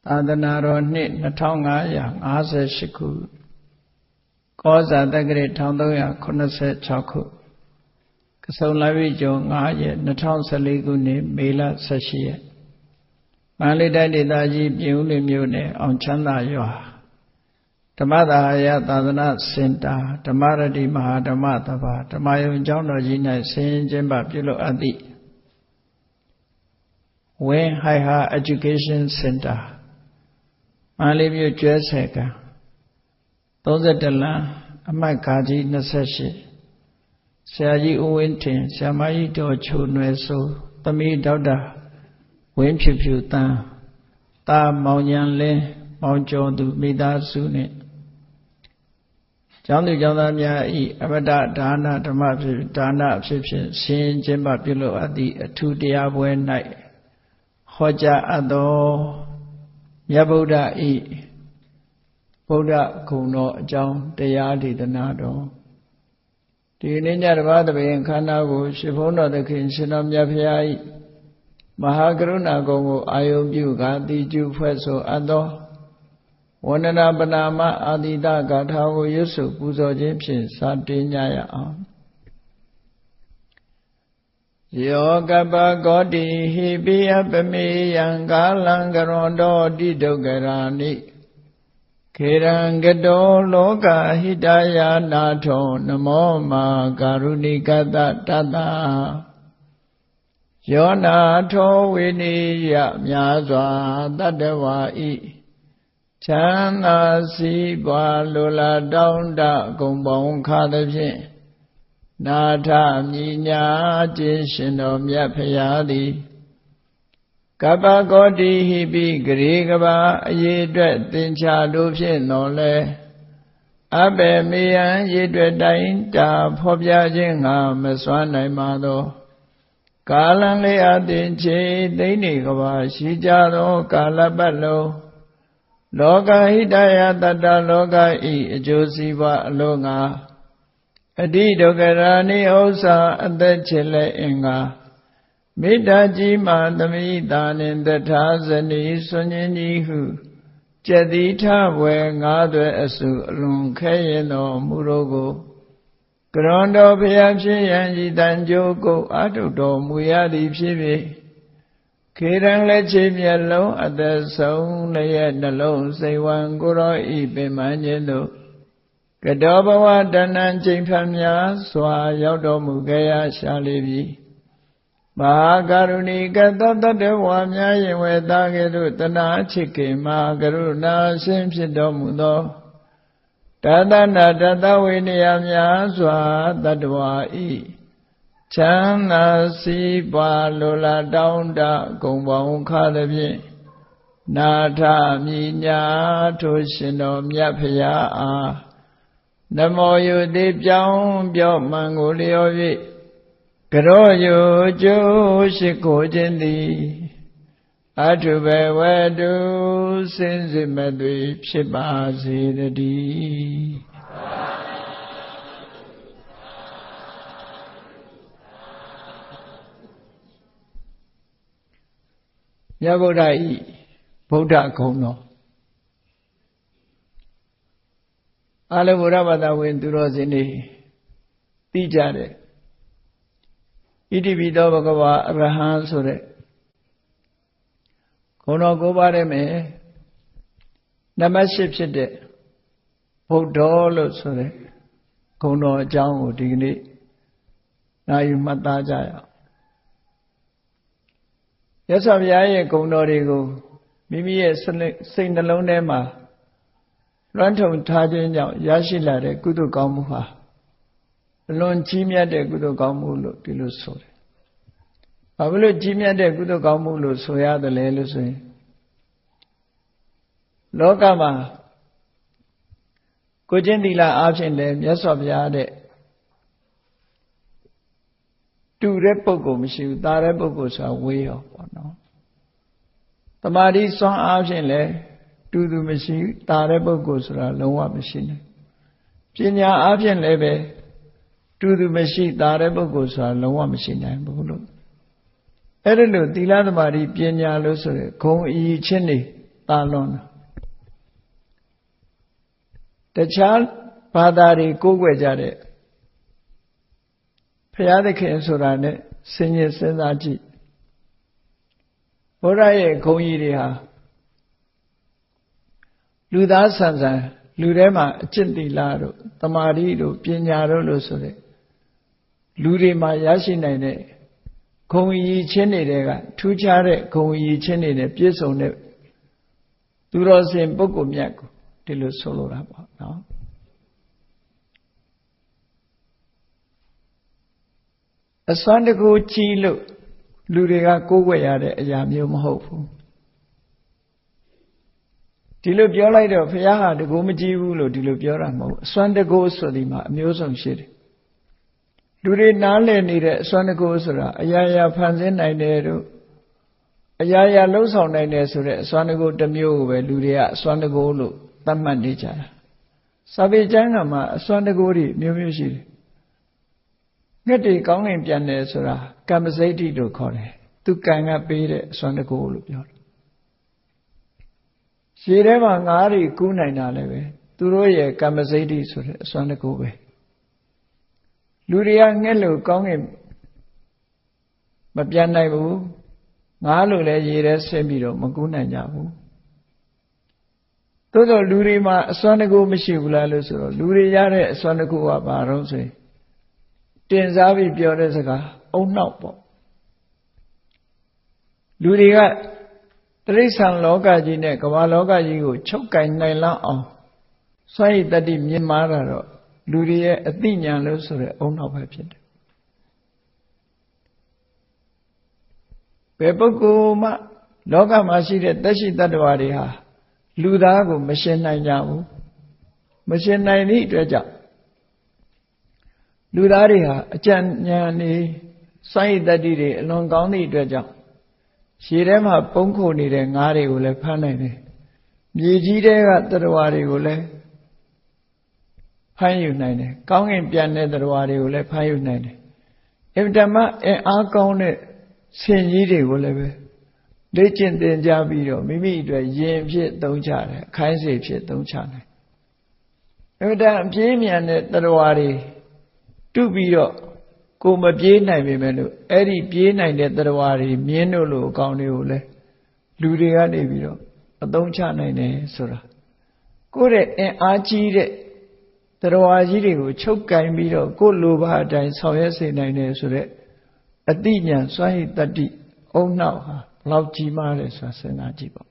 သာသနာတော်နှစ်2558ခုကောဇာတက္ကရာ1386ခုကဆုံလပြည့်ကျော်9ရက်2014ခုနှစ်မေလ18ရက်မန္တလေးတိုင်းဒေသကြီးပြင်ဦးလွင်မြို့နယ်အောင်ချမ်းသာရွာဓမ္မသာယသာသနာစင်တာဓမ္မရတိမဟာဓမ္မသဘာဓမ္မယုံကျောင်းတော်ကြီး၌ဆင်းကျင်းပပြုလုပ်အပ်သည့်Win Higher Education Center မန္တလေးမြို့ကျွဲဆယ်ကံ31လမ်းအမှတ်ကာကြီး28ဆရာကြီးဦးဝင်းထင်ဆရာမကြီးတော်ချိုနွယ်စိုးသမီးဒေါက်တာဝင်းဖြူဖြူတန်းတာမောင်ညံလင်းမောင်ကျော်သူမိသားစုနှင့်ကျောင်းသူကျောင်းသားများဤအမတဒါနဓမ္မဖြစ်ဒါနအဖြစ်ဖြင့်ဆင်းကျင်းပပြုလုပ်အပ်သည့်အထူးတရားပွဲ၌ဟောကြားအပ်သောမြတ်ဗုဒ္ဓဤဗုဒ္ဓဂုဏ်တော်အကြောင်းတရားဒေသနာတော်ဒီနေ့ညတပါးတပင်ခန္ဓာကိုရှင်ဘုန်းတော်သခင်ရှင်တော်မြတ်ဖရာဤမဟာကရုဏာဂုဏ်ကိုအာယုပြုကာတိကျုဖွဲ့ဆိုအပ်သောဝန္ဒနာပနာမအာတိတဂါထာကိုရွတ်ဆိုပူဇော်ခြင်းဖြင့်စတင်ကြရအောင်ယောကပကောတိဟိပိယပမေယံကာလံကရွန်တောတိဒုက္ခရာနိခေရံကတောလောကဟိတယာနာထောနမောမာကာရုဏိကတတတယောနာထောဝိနိယမြာစွာတတ္တဝါဤချမ်းသာစီးပွားလိုလားတောင်းတဂုံပေါင်းခါသဖြင့်နာထမြညာခြင်းရှင်တော်မြတ်ဖရာသည်ကပ္ပကောတိဟိပိဂရေကဘာအရေးအတွက်သင်္ချာတို့ဖြင့်တော်လဲအဘေမေယံရေအတွက်တိုင်းတာဖော်ပြခြင်းငါမစွမ်းနိုင်ပါသောကာလံလေးအသင်ချေသိနေကဘာရှိကြသောကာလပတ်လုံးလောကဟိတယတတ္တလောကဤအကျိုးစီးပွားအလုံးငါအတိဒုက္ခရာနိဥ္စာအသက်ချေလက်အင်္ဂါမေတ္တာကြီးမှသမိတာနှင့်တထာဇနီဆွန်ញင်းကြီးဟုကျက်တိထဝေငါးသွဲအစုအလွန်ခဲရင်တော်မူတော်ကိုကရွန်တော်ဖျားဖြစ်ရန်ဤတန်ကြိုးကိုအာထုတော်မူရသည်ဖြစ်၍ခေရန်လက်ချေမျက်လုံးအသက်ဆုံးလျက်နှလုံးစိတ်ဝံကိုရောဤပင်မခြင်းတို့ကတောဘဝတဏ္ဏချိန်ဖန်များစွာရောက်တော်မူခဲ့ရရှာလေပြီမဟာကရုဏီကတတတ္တဝါများရင်ဝေသားကဲ့သို့တနာချစ်ခင်မဟာကရုဏာရှင်ဖြစ်တော်မူသောတသနာတတဝိနည်းများစွာတတ္တဝါဤချမ်းသာစီးပွားလိုလားတောင်းတဂုံပေါင်းခါသဖြင့်နာထမြညာထိုရှင်တော်မြတ်ဖရာအားနမောယုတိပြောင်းပြောမှန်ကိုလျော်၍ကရောယုကျိုးရှိခိုးခြင်းသည်အထုဘဝတုစင်စစ်မသွေဖြစ်ပါစေတည်းမြတ်ဗုဒ္ဓဤဗုဒ္ဓဂုဏ်တော်အလုံးဗုဒ္ဓဘာသာဝင်သူတော်စင်တွေသိကြတယ်ဣတိပိသောဘဂဝါအရဟံဆိုတဲ့ဂုဏ်တော်၉ပါးထဲမှာနံပါတ်8ဖြစ်တဲ့ဗုဒ္ဓလို့ဆိုတဲ့ဂုဏ်တော်အကြောင်းကိုဒီကနေ့နာယူမှတ်သားကြရအောင်ရသော်ဘုရားရဲ့ဂုဏ်တော်တွေကိုမိမိရဲ့စိတ်နှလုံးထဲမှာလွှမ်းထုံထားခြင်းကြောင့်ရရှိလာတဲ့ကုသိုလ်ကောင်းမှုဟာအလွန်ကြီးမြတ်တဲ့ကုသိုလ်ကောင်းမှုလို့ဒီလိုဆိုတယ်။ဘာလို့ကြီးမြတ်တဲ့ကုသိုလ်ကောင်းမှုလို့ဆိုရတယ်လဲလို့ဆိုရင်လောကမှာကိုကျင့်သီလအားဖြင့်လည်းမြတ်စွာဘုရားတဲ့တူတဲ့ပုဂ္ဂိုလ်မရှိဘူးတာတဲ့ပုဂ္ဂိုလ်ဆိုတာဝေးရောပေါ့နော်။တမာတိစွမ်းအားဖြင့်လည်းတူသူမရှိတာတဲ့ပုဂ္ဂိုလ်ဆိုတာလုံးဝမရှိနဲ့ပညာအားဖြင့်လည်းပဲတူသူမရှိတာတဲ့ပုဂ္ဂိုလ်ဆိုတာလုံးဝမရှိနိုင်ဘူးလို့အဲ့ဒါလို့သီလသမာဓိပညာလို့ဆိုရယ်ဂုံအီချင်းနေ တာလွန်တခြားဘာသာတွေကိုးကွယ်ကြတဲ့ဘုရားသခင်ဆိုတာနဲ့စဉ်းကျင်စဉ်းစားကြည့်ဘုရားရဲ့ဂုဏ်ကြီးတွေဟာလူသားဆန်ဆန်လူထဲမှာအကျင့်သီလတို့တမာတိတို့ပညာတို့လို့ဆိုတဲ့လူတွေမှာရရှိနိုင်တဲ့ဂုဏ်ကြီးချင်းတွေကထူးခြားတဲ့ဂုဏ်ကြီးချင်းတွေနဲ့ပြည့်စုံတဲ့သူတော်စင်ပုဂ္ဂိုလ်မြတ်ကိုဒီလိုဆိုလိုတာပေါ့နော်အစွမ်းတကူကြီးလို့လူတွေကကိုးကွယ်ရတဲ့အရာမျိုးမဟုတ်ဘူးဒီလိုပြောလိုက်တော့ဘုရားဟာတကူမကြီးဘူးလို့ဒီလိုပြောတာမဟုတ်အစွမ်းတကူဆိုဒီမှာအမျိုးစုံရှိတယ်လူတွေနားလည်နေတဲ့အစွမ်းတကူဆိုတာအရာရာဖန်ဆင်းနိုင်တယ်တို့အရာရာလှုပ်ဆောင်နိုင်တယ်ဆိုတဲ့အစွမ်းတကူတစ်မျိုးကိုပဲလူတွေကအစွမ်းတကူလို့သတ်မှတ်နေကြတာစာပေကျမ်းကမှာအစွမ်းတကူတွေမျိုးမျိုးရှိတယ်ငှက်တွေကောင်းငင်ပြန်တယ်ဆိုတာကမ္မစိတ္တိလို့ခေါ်တယ်သူကံကပေးတဲ့အစွမ်းတကူလို့ပြောတယ်ရေထဲမှာငါးတွေကူးနိုင်တာလည်းပဲသူတို့ရဲ့ကမ္မစိတ္တိဆိုတဲ့အစွမ်းတကူပဲလူတွေကငှက်လို့ကောင်းငင်မပြန်နိုင်ဘူးငါးလို့လည်းရေထဲဆင်းပြီးတော့မကူးနိုင်ကြဘူးသို့သောလူတွေမှာအစွမ်းတကူမရှိဘူးလားလို့ဆိုတော့လူတွေရတဲ့အစွမ်းတကူကဘာတော့ဆိုရင်တင်စားပြီးပြောတဲ့စကားအုံနောက်ပေါ့လူတွေကတိရစ္ဆာန်လောကကြီးနဲ့ကမ္ဘာလောကကြီးကိုချုပ်ကင်နိုင်လောက်အောင်စွမ်းရည်တတ္တိမြင့်မားတာတော့လူတွေရဲ့အသိဉာဏ်လို့ဆိုတဲ့အုံနောက်ပဲဖြစ်တယ်ဘယ်ပုဂ္ဂိုလ်မှလောကမှာရှိတဲ့သက်ရှိတ attva တွေဟာလူသားကိုမရှင်းနိုင်ကြဘူးမရှင်းနိုင်သည့်အတွက်ကြောင့်လူသားတွေဟာအကြံဉာဏ်နေစွမ်းရည်တတ္တိတွေအလွန်ကောင်းသည့်အတွက်ကြောင့်ရေထဲမှာပုန်းခိုနေတဲ့ငါးတွေကိုလည်းဖမ်းနိုင်တယ်မြေကြီးထဲက attva တွေကိုလည်းဖမ်းယူနိုင်တယ်ကောင်းကင်ပြန်တဲ့ attva တွေကိုလည်းဖမ်းယူနိုင်တယ်အင်တမအင်အားကောင်းတဲ့ဆင်ကြီးတွေကိုလည်းပဲလေ့ကျင့်သင်ကြားပြီးတော့မိမိအတွက်ယင်ဖြစ်သုံးချတယ်အခိုင်းစေဖြစ်သုံးချတယ်အင်တအပြေးမြန်တဲ့ attva တွေတုပြီးတော့ကိုမပြေးနိုင်ပေမဲ့လို့အဲ့ဒီပြေးနိုင်တဲ့ attva တွေမြင်းတို့လိုအကောင်တွေကိုလည်းလူတွေကနေပြီးတော့အသုံးချနိုင်တယ်ဆိုတာကိုယ့်ရဲ့အင်အားကြီးတဲ့attva ကြီးတွေကိုချုပ်ကင်ပြီးတော့ကိုယ်လိုပါအတိုင်းဆောင်ရွက်စေနိုင်တယ်ဆိုတဲ့အတိညာစွမ်းရည်တတ္တိအုံနောက်ဟာဘလောက်ကြီးမားတယ်ဆိုတာစဉ်းစားကြည့်ပေါ့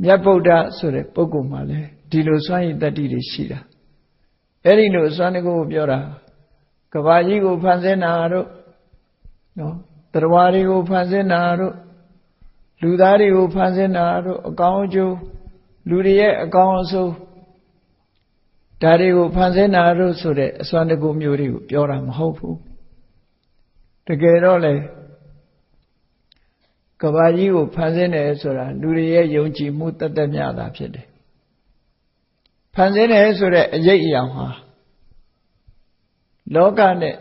မြတ်ဗုဒ္ဓဆိုတဲ့ပုဂ္ဂိုလ်မှာလည်းဒီလိုစွမ်းရည်တတ္တိတွေရှိတာအဲ့ဒီလိုစွမ်းတကူကိုပြောတာကဘာကြီးကိုဖန်ဆင်းတာတို့နော်တရားတွေကိုဖန်ဆင်းတာတို့လူသားတွေကိုဖန်ဆင်းတာတို့အကောင်းအကျိုးလူတွေရဲ့အကောင်းအဆိုးဒါတွေကိုဖန်ဆင်းတာတို့ဆိုတဲ့အစွမ်းတကူမျိုးတွေကိုပြောတာမဟုတ်ဘူးတကယ်တော့လေကဘာကြီးကိုဖန်ဆင်းတယ်ဆိုတာလူတွေရဲ့ယုံကြည်မှုတသက်မြတာဖြစ်တယ်ဖန်ဆင်းတယ်ဆိုတဲ့အရေးအယောင်ဟာလောကနဲ့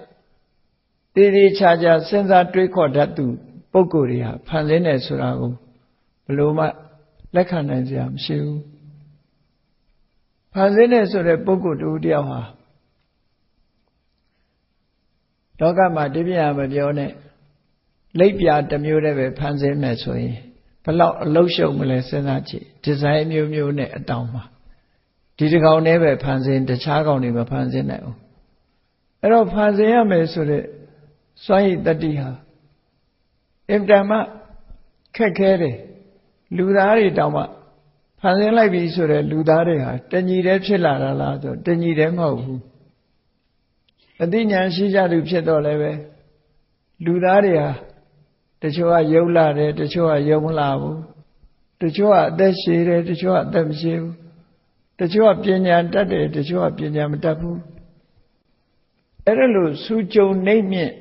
တည်တည်ချာချာစဉ်းစားတွေးခေါ်တတ်သူပုဂ္ဂိုလ်တွေဟာဖန်ဆင်းတယ်ဆိုတာကိုဘယ်လိုမှလက်ခံနိုင်စရာမရှိဘူးဖန်ဆင်းတယ်ဆိုတဲ့ပုဂ္ဂိုလ်တူတယောက်ဟာလောကမှာဒီပြညာမပြောနဲ့လိပ်ပြတစ်မျိုးတည်းပဲဖန်ဆင်းမယ်ဆိုရင်ဘယ်လောက်အလုံးရှုံမလဲစဉ်းစားကြည့်ဒီဇိုင်းမျိုးမျိုးနဲ့အတောင်မှာဒီတစ်ကောင်တည်းပဲဖန်ဆင်းတခြားကောင်တွေမဖန်ဆင်းနိုင်ဘူးအဲ့တော့ဖန်ဆင်းရမယ်ဆိုတဲ့စွမ်းရည်တတ္တိဟာအင်တမခက်ခဲတယ်လူသားတွေတောင်မှဖန်ဆင်းလိုက်ပြီဆိုတဲ့လူသားတွေဟာတညီတည်းဖြစ်လာတာလားဆိုတညီတည်းမဟုတ်ဘူးအသိဉာဏ်ရှိကြသူဖြစ်တော့လည်းပဲလူသားတွေဟာတချို့ကယုံလာတယ်တချို့ကယုံမလာဘူးတချို့ကအသက်ရှည်တယ်တချို့ကအသက်မရှည်ဘူးတချို့ကပညာတတ်တယ်တချို့ကပညာမတတ်ဘူးအဲ့ဒါလို့စူးကြုံနှိမ့်မြင့်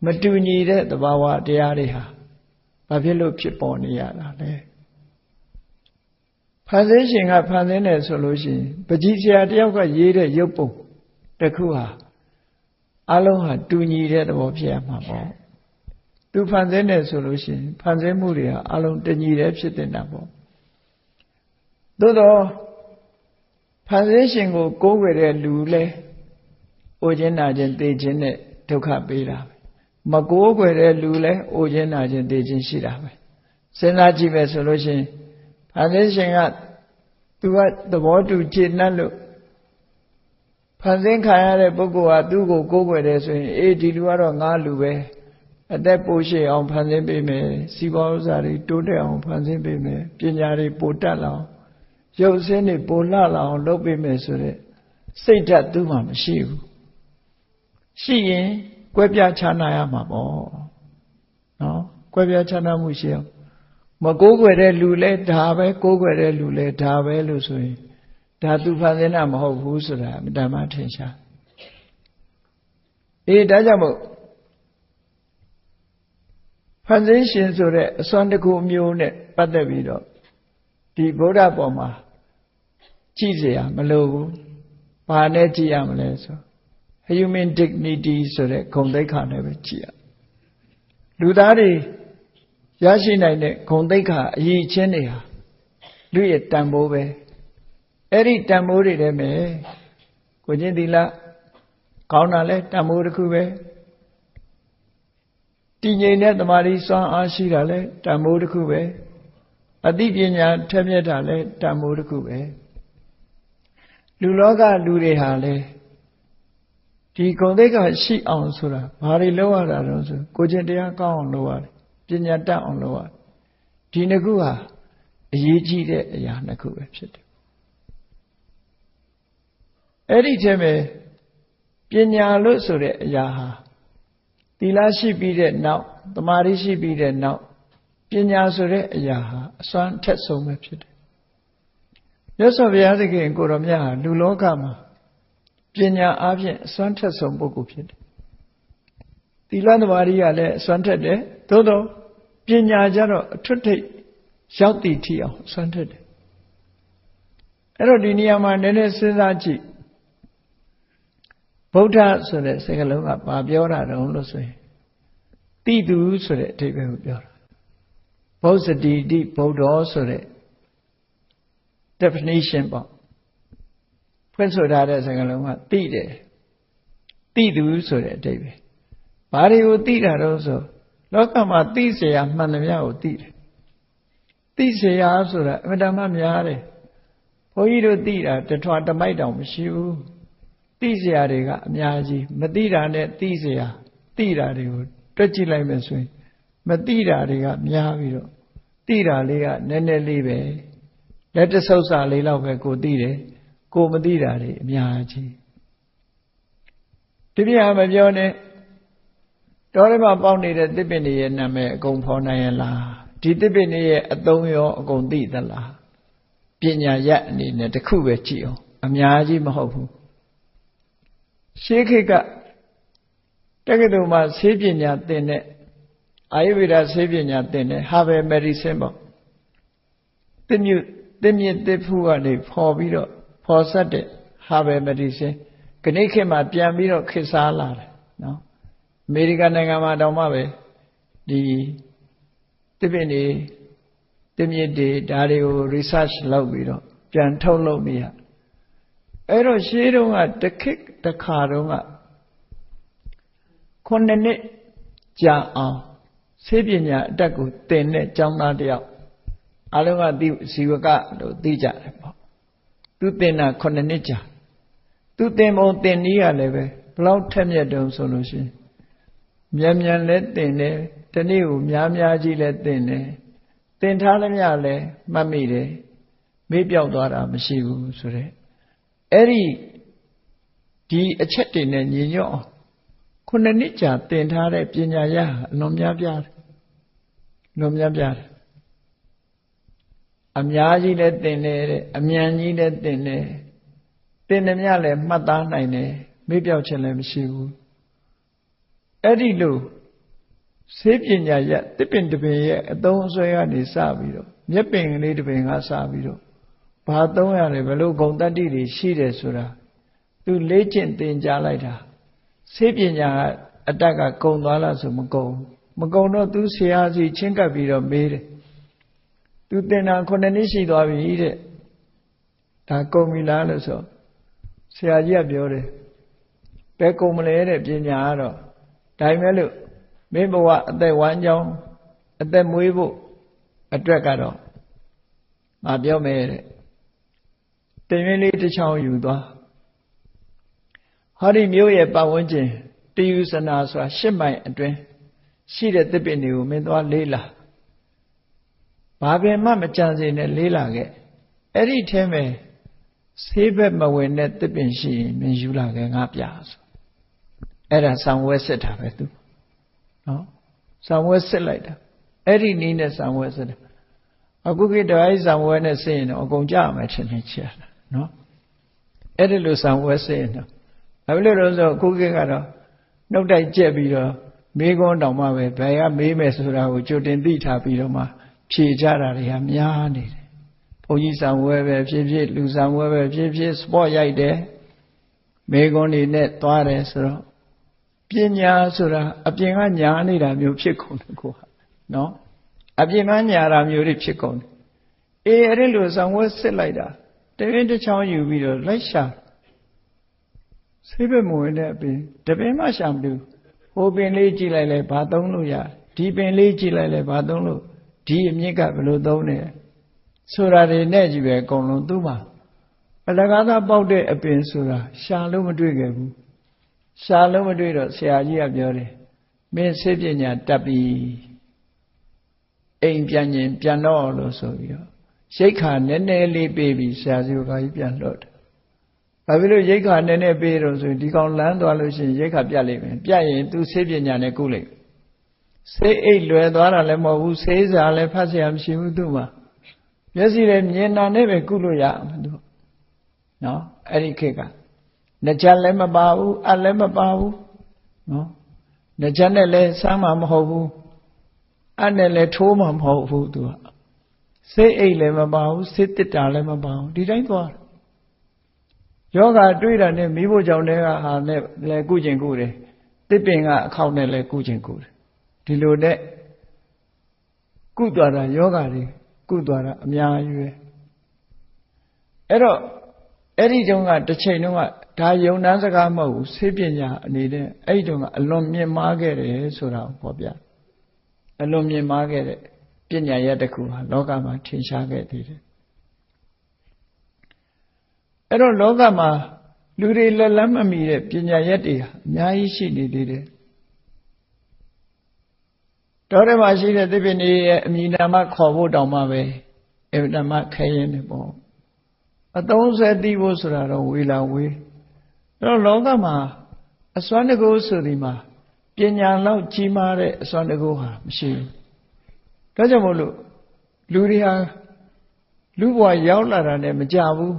မတူညီတဲ့သဘာဝတရားတွေဟာဘာဖြစ်လို့ဖြစ်ပေါ်နေရတာလဲဖန်ဆင်းရှင်ကဖန်ဆင်းတယ်ဆိုလို့ရှိရင်ပကြီးဆရာတယောက်ကရေးတဲ့ရုပ်ပုံတစ်ခုဟာအလုံးဟာတူညီတဲ့သဘောဖြစ်ရမှာပေါ့ သူဖန်ဆင်းတယ်ဆိုလို့ရှိရင်ဖန်ဆင်းမှုတွေဟာအလုံးတညီတည်းဖြစ်နေတာပေါ့သို့တော့ဖန်ဆင်းရှင်ကိုကိုးကွယ်တဲ့လူလဲအိုခြင်းနာခြင်းသိခြင်းနဲ့ဒုက္ခပေးတာပဲမကိုးကွယ်တဲ့လူလဲအိုခြင်းနာခြင်းသိခြင်းရှိတာပဲစဉ်းစားကြည့်ပဲဆိုလို့ရှိရင်ဖန်ဆင်းရှင်ကသူကသဘောတူကျေနပ်လို့ဖန်ဆင်းခံရတဲ့ပုဂ္ဂိုလ်ဟာသူ့ကိုကိုးကွယ်တယ်ဆိုရင်အေးဒီလူကတော့ငါလူပဲအသက်ပိုရှည်အောင်ဖန်ဆင်းပေးမယ်စီးပွားဥစ္စာတွေတိုးတက်အောင်ဖန်ဆင်းပေးမယ်ပညာတွေပိုတက်လာအောင်ရုပ်ဆင်းတွေပိုလှလာအောင်လုပ်ပေးမယ်ဆိုတဲ့စိတ်ဓာတ်သူ့မှာမရှိဘူးရှိရင်ကွဲပြားခြားနာရမှာပေါ့နော်ကွဲပြားခြားနာမှုရှိအောင်မကိုးကွယ်တဲ့လူလဲဒါပဲကိုးကွယ်တဲ့လူလဲဒါပဲလို့ဆိုရင်ဒါသူဖန်ဆင်းတာမဟုတ်ဘူးဆိုတာအမှန်မှထင်ရှားဒါကြောင့်မို့ဖန်ဆင်းရှင်ဆိုတဲ့အစွမ်းတစ်ခုမျိုးနဲ့ပတ်သက်ပြီးတော့ဒီဗုဒ္ဓပေါ်မှာကြည့်เสียမလိုဘူးဘာနဲ့ကြည့်ရမလဲဆို human dignity ဆိုတဲ့ဂုဏ်သိက္ခာနဲ့ပဲကြည့်ရလူသားတွေရရှိနိုင်တဲ့ဂုဏ်သိက္ခာအရေးချင်းတွေဟာလူရဲ့တန်ဖိုးပဲအဲ့ဒီတန်ဖိုးတွေထဲမှာကိုချင်းသီလကောင်းတာလဲတန်ဖိုးတစ်ခုပဲတည်ငြိမ်တဲ့သမာဓိစွမ်းအားရှိတာလဲတန်ဖိုးတစ်ခုပဲအသိပညာထက်မြက်တာလဲတန်ဖိုးတစ်ခုပဲလူလောကလူတွေဟာလဲဒီဂုဏ်သိက္ခာရှိအောင်ဆိုတာဘာတွေလုပ်ရတာတော့ဆိုကိုချင်းတရားကောင်းအောင်လုပ်ရတယ်ပညာတတ်အောင်လုပ်ရတယ်ဒီနှစ်ခုဟာအရေးကြီးတဲ့အရာနှစ်ခုပဲဖြစ်တယ်အဲ့ဒီထဲမှာပညာလို့ဆိုတဲ့အရာဟာသီလရှိပြီးတဲ့နောက်သမာဓိရှိပြီးတဲ့နောက်ပညာဆိုတဲ့အရာဟာအစွမ်းထက်ဆုံးပဲဖြစ်တယ်မြတ်စွာဘုရားသခင်ကိုတော်မြတ်ဟာလူလောကမှာပညာအားဖြင့်အစွမ်းထက်ဆုံးပုဂ္ဂိုလ်ဖြစ်တယ်သီလသမာဓိကလည်းအစွမ်းထက်တယ်သို့တော့ပညာကြတော့အထွတ်ထိပ်ရောက်တည်ထီအောင်အစွမ်းထက်တယ်အဲ့တော့ဒီနေရာမှာနည်းနည်းစဉ်းစားကြည့်ဗုဒ္ဓဆိုတဲ့စကားလုံးကဘာပြောတာတုံးလို့ဆိုရင်တိသူဆိုတဲ့အဓိပ္ပာယ်ကိုပြောတာဗုဇ္ဇတိတိဗုဒ္ဓောဆိုတဲ့ definition ပေါ့ဖွင့်ဆိုထားတဲ့စကားလုံးကတိတယ်တိသူဆိုတဲ့အဓိပ္ပာယ်ဘာတွေကိုတိတာတော့ဆိုလောကမှာတိเสียမှန်သမျှကိုတိတယ်တိเสียဆိုတာအမှန်တမ်းများတယ်ဘုန်းကြီးတို့တိတာတထွာတမိုက်တောင်မရှိဘူးတိเสียတွေကအများကြီးမတိတာနဲ့တိเสียတိတာတွေကိုတွက်ကြည့်လိုက်မယ်ဆိုရင်မတိတာတွေကများပြီးတော့တိတာလေးကနည်းနည်းလေးပဲလက်တဆုပ်စာလေးလောက်ပဲကိုတိတယ်ကိုမတိတာတွေအများကြီးဒီပြာမပြောနဲ့တောထဲမှာပေါက်နေတဲ့သစ်ပင်တွေရဲ့နာမည်အကုန်ဖော်နိုင်ရလားဒီသစ်ပင်တွေရဲ့အသုံးရောအကုန်သိသလားပညာရက်အနေနဲ့တစ်ခုပဲကြည့်အောင်အများကြီးမဟုတ်ဘူးရှေးခေတ်ကတက္ကသိုလ်မှာဆေးပညာသင်တဲ့အာယုဝေဒဆေးပညာသင်တဲ့ Herbal Medicine ပေါ့သစ်မြစ်သစ်ဖူးကနေဖော်ပြီးတော့ဖော်ဆက်တဲ့ Herbal Medicine ခဏခေတ်မှာပြန်ပြီးတော့ခေတ်စားလာတယ်နော်အမေရိကန်နိုင်ငံမှာတောင်မှပဲဒီသစ်ပင်တွေသစ်မြစ်တွေဒါတွေကို research လုပ်ပြီးတော့ပြန်ထုတ်လုပ်နေရအဲ့တော့ရှေးတုန်းကတစ်ခေတ်တစ်ခါတုန်းက9နှစ်ကြာအောင်ဆေးပညာအတတ်ကိုသင်တဲ့ကျောင်းသားတယောက်အားလုံးကဇီဝကလို့သိကြတယ်ပေါ့သူသင်တာ9နှစ်ကြာသူသင်ပုံသင်နည်းကလည်းပဲဘလောက်ထက်မြက်တုံးဆိုလို့ရှိရင်မြန်လဲသင်တယ်တနေ့ကိုများကြီးလဲသင်တယ်သင်ထားသမျှလဲမှတ်မိတယ်မေ့ပြောက်သွားတာမရှိဘူးဆိုတဲ့အဲ့ဒီအချက်တွေနဲ့ညီညွတ်အောင်9နှစ်ကြာသင်ထားတဲ့ပညာရအလွန်များပြားတယ်လွန်များပြားတယ်အများကြီးလဲသင်တယ်တဲ့အမြန်ကြီးလဲသင်တယ်သင်သမျှလဲမှတ်သားနိုင်တယ်မေ့ပြောက်ခြင်းလည်းမရှိဘူးအဲ့ဒီလိုဆေးပညာရသစ်ပင်တစ်ပင်ရဲ့အသုံးအဆွဲကနေစပြီးတော့မြက်ပင်ကလေးတစ်ပင်ကစပြီးတော့ဘာသုံးရတယ်ဘယ်လိုဂုဏ်တတ္တိတွေရှိတယ်ဆိုတာသူလေ့ကျင့်သင်ကြားလိုက်တာဆေးပညာအတတ်ကကုံသွားလားဆိုမကုံ မကုံတော့သူဆရာစီချင်းကပ်ပြီးတော့မေးတယ်သူတင်တာ9နှစ်ရှိသွားပြီတဲ့ဒါကုံပြီလားလို့ဆိုဆရာကြီးကပြောတယ်ဘယ်ကုံမလဲတဲ့ပညာကတော့ဒါပေမဲ့လို့မင်းဘဝအသက်ဝမ်းကြောင်းအသက်မွေးဖို့အတွက်ကတော့ငါပြောမယ်တဲ့တင်ရင်းလေးတစ်ချောင်းယူသွားဟောဒီမျိုးရဲ့ပတ်ဝန်းကျင်တယူစနာဆိုတာ10မိုင်အတွင်းရှိတဲ့သစ်ပင်တွေကိုမင်းသွားလေးလာဘာပင်မှမကြံစေနဲ့လေးလာခဲ့အဲ့ဒီထဲမှာဆေးဘက်မဝင်တဲ့သစ်ပင်ရှိရင်မင်းယူလာခဲ့ငါပြဆိုအဲ့ဒါဆောင်ဝဲစစ်တာပဲသူနော်ဆောင်ဝဲစစ်လိုက်တာအဲ့ဒီနည်းနဲ့ဆောင်ဝဲစစ်တာအခုခေတ်တော့အဲ့ဆောင်ဝဲနဲ့စစ်ရင်တော့အကုန်ကြမယ်ထင်နေချာနော်အဲ့ဒီလိုဆောင်ဝဲစစ်ရင်တော့ဘာဖြစ်လို့လဲဆိုအခုခေတ်ကတော့နှုတ်တိုက်ကြက်ပြီးတော့မေးခွန်းတောင်မှပဲဘယ်ကမေးမယ်ဆိုတာကိုကြိုတင်သိထားပြီးတော့မှဖြေကြတာတွေကများနေတယ်ဘုန်းကြီးဆောင်ဝဲပဲဖြစ်ဖြစ်လူဆောင်ဝဲပဲဖြစ်ဖြစ်စပေါ့ရိုက်တယ်မေးခွန်းတွေနဲ့သွားတယ်ဆိုတော့ပညာဆိုတာအပြင်ကညာနေတာမျိုးဖြစ်ကုန်တယ်ကိုဟာနော်အပြင်ကညာတာမျိုးတွေဖြစ်ကုန်တယ်အေးအဲ့ဒီလိုဆောင်ဝဲစစ်လိုက်တာတပင်းတစ်ချောင်းယူပြီးတော့လိုက်ရှာဆေးဘက်မဝင်တဲ့အပင်တပင်းမှရှာမလို့ဟိုပင်လေးကြည့်လိုက်လဲဘာသုံးလို့ရဒီပင်လေးကြည့်လိုက်လဲဘာသုံးလို့ဒီအမြင့်ကဘယ်လိုသုံးတယ်ဆိုတာတွေနဲ့ကြီးပဲအကုန်လုံးသူ့မှာအလကားသားပေါက်တဲ့အပင်ဆိုတာရှာလို့မတွေ့ခဲ့ဘူးရှာလို့မတွေ့တော့ဆရာကြီးကပြောတယ်မင်းဆေးပညာတတ်ပြီအိမ်ပြန်ရင်ပြန်တော့လို့ဆိုပြီးတော့ရိတ်ခါနည်းနည်းလေးပေးပြီးဆရာကြီးကကြီးပြန်လွတ်တယ်ဘာဖြစ်လို့ရိတ်ခါနည်းနည်းပေးတော့ဆိုဒီကောင်လမ်းသွားလို့ရှိရင်ရိတ်ခါပြတ်လိမ့်မယ်ပြတ်ရင်သူဆေးပညာနဲ့ကုလိမ့်ဆေးအိတ်လွယ်သွားတာလည်းမဟုတ်ဘူးဆေးစာလည်းဖတ်เสียမရှိဘူးသူ့မှာမျက်စိလည်းမြင်တာနဲ့ပဲကုလို့ရမှာသူနော်အဲ့ဒီခေတ်ကနှကြလည်းမပါဘူးအလည်းမပါဘူးနော်နှကြနဲ့လည်းစမ်းမှာမဟုတ်ဘူးအနဲ့လည်းထိုးမှာမဟုတ်ဘူးသူကဆေးအိတ်လည်းမပါဘူးဆေးတစ်တာလည်းမပါဘူးဒီတိုင်းသွားယောဂတွေးတာနဲ့မိဖို့ကြောင့်လည်းဟာနဲ့လည်းကုကျင်ကုတယ်တစ်ပင်ကအခေါက်နဲ့လည်းကုကျင်ကုတယ်ဒီလိုနဲ့ကုသွားတာယောဂတွေကုသွားတာအများကြီးပဲအဲ့တော့အဲ့ဒီတုန်းကတစ်ချိန်တုန်းကဒါယုံနှန်းစကားမဟုတ်ဘူးဆေးပညာအနေနဲ့အဲ့ဒီတုန်းကအလွန်မြင့်မားခဲ့တယ်ဆိုတာကိုပြောပြအလွန်မြင့်မားခဲ့တဲ့ပညာရက်တစ်ခုဟာလောကမှာထင်ရှားခဲ့သေးတယ်အဲ့တော့လောကမှာလူတွေလက်လန်းမမီတဲ့ပညာရက်တွေဟာအများကြီးရှိနေသေးတယ်တောထဲမှာရှိတဲ့သစ်ပင်တွေရဲ့အမည်နာမခေါ်ဖို့တောင်မှပဲအမှန်မှခဲရင်နေပေါ့အသုံးဆွဲသိဖို့ဆိုတာတော့ဝေလာဝေးအဲ့တော့လောကမှာအစွမ်းတကူဆိုဒီမှာပညာလောက်ကြီးမားတဲ့အစွမ်းတကူဟာမရှိဘူးဒါကြောင့်မို့လို့လူတွေဟာလူဘဝရောက်လာတာနဲ့မကြဘူး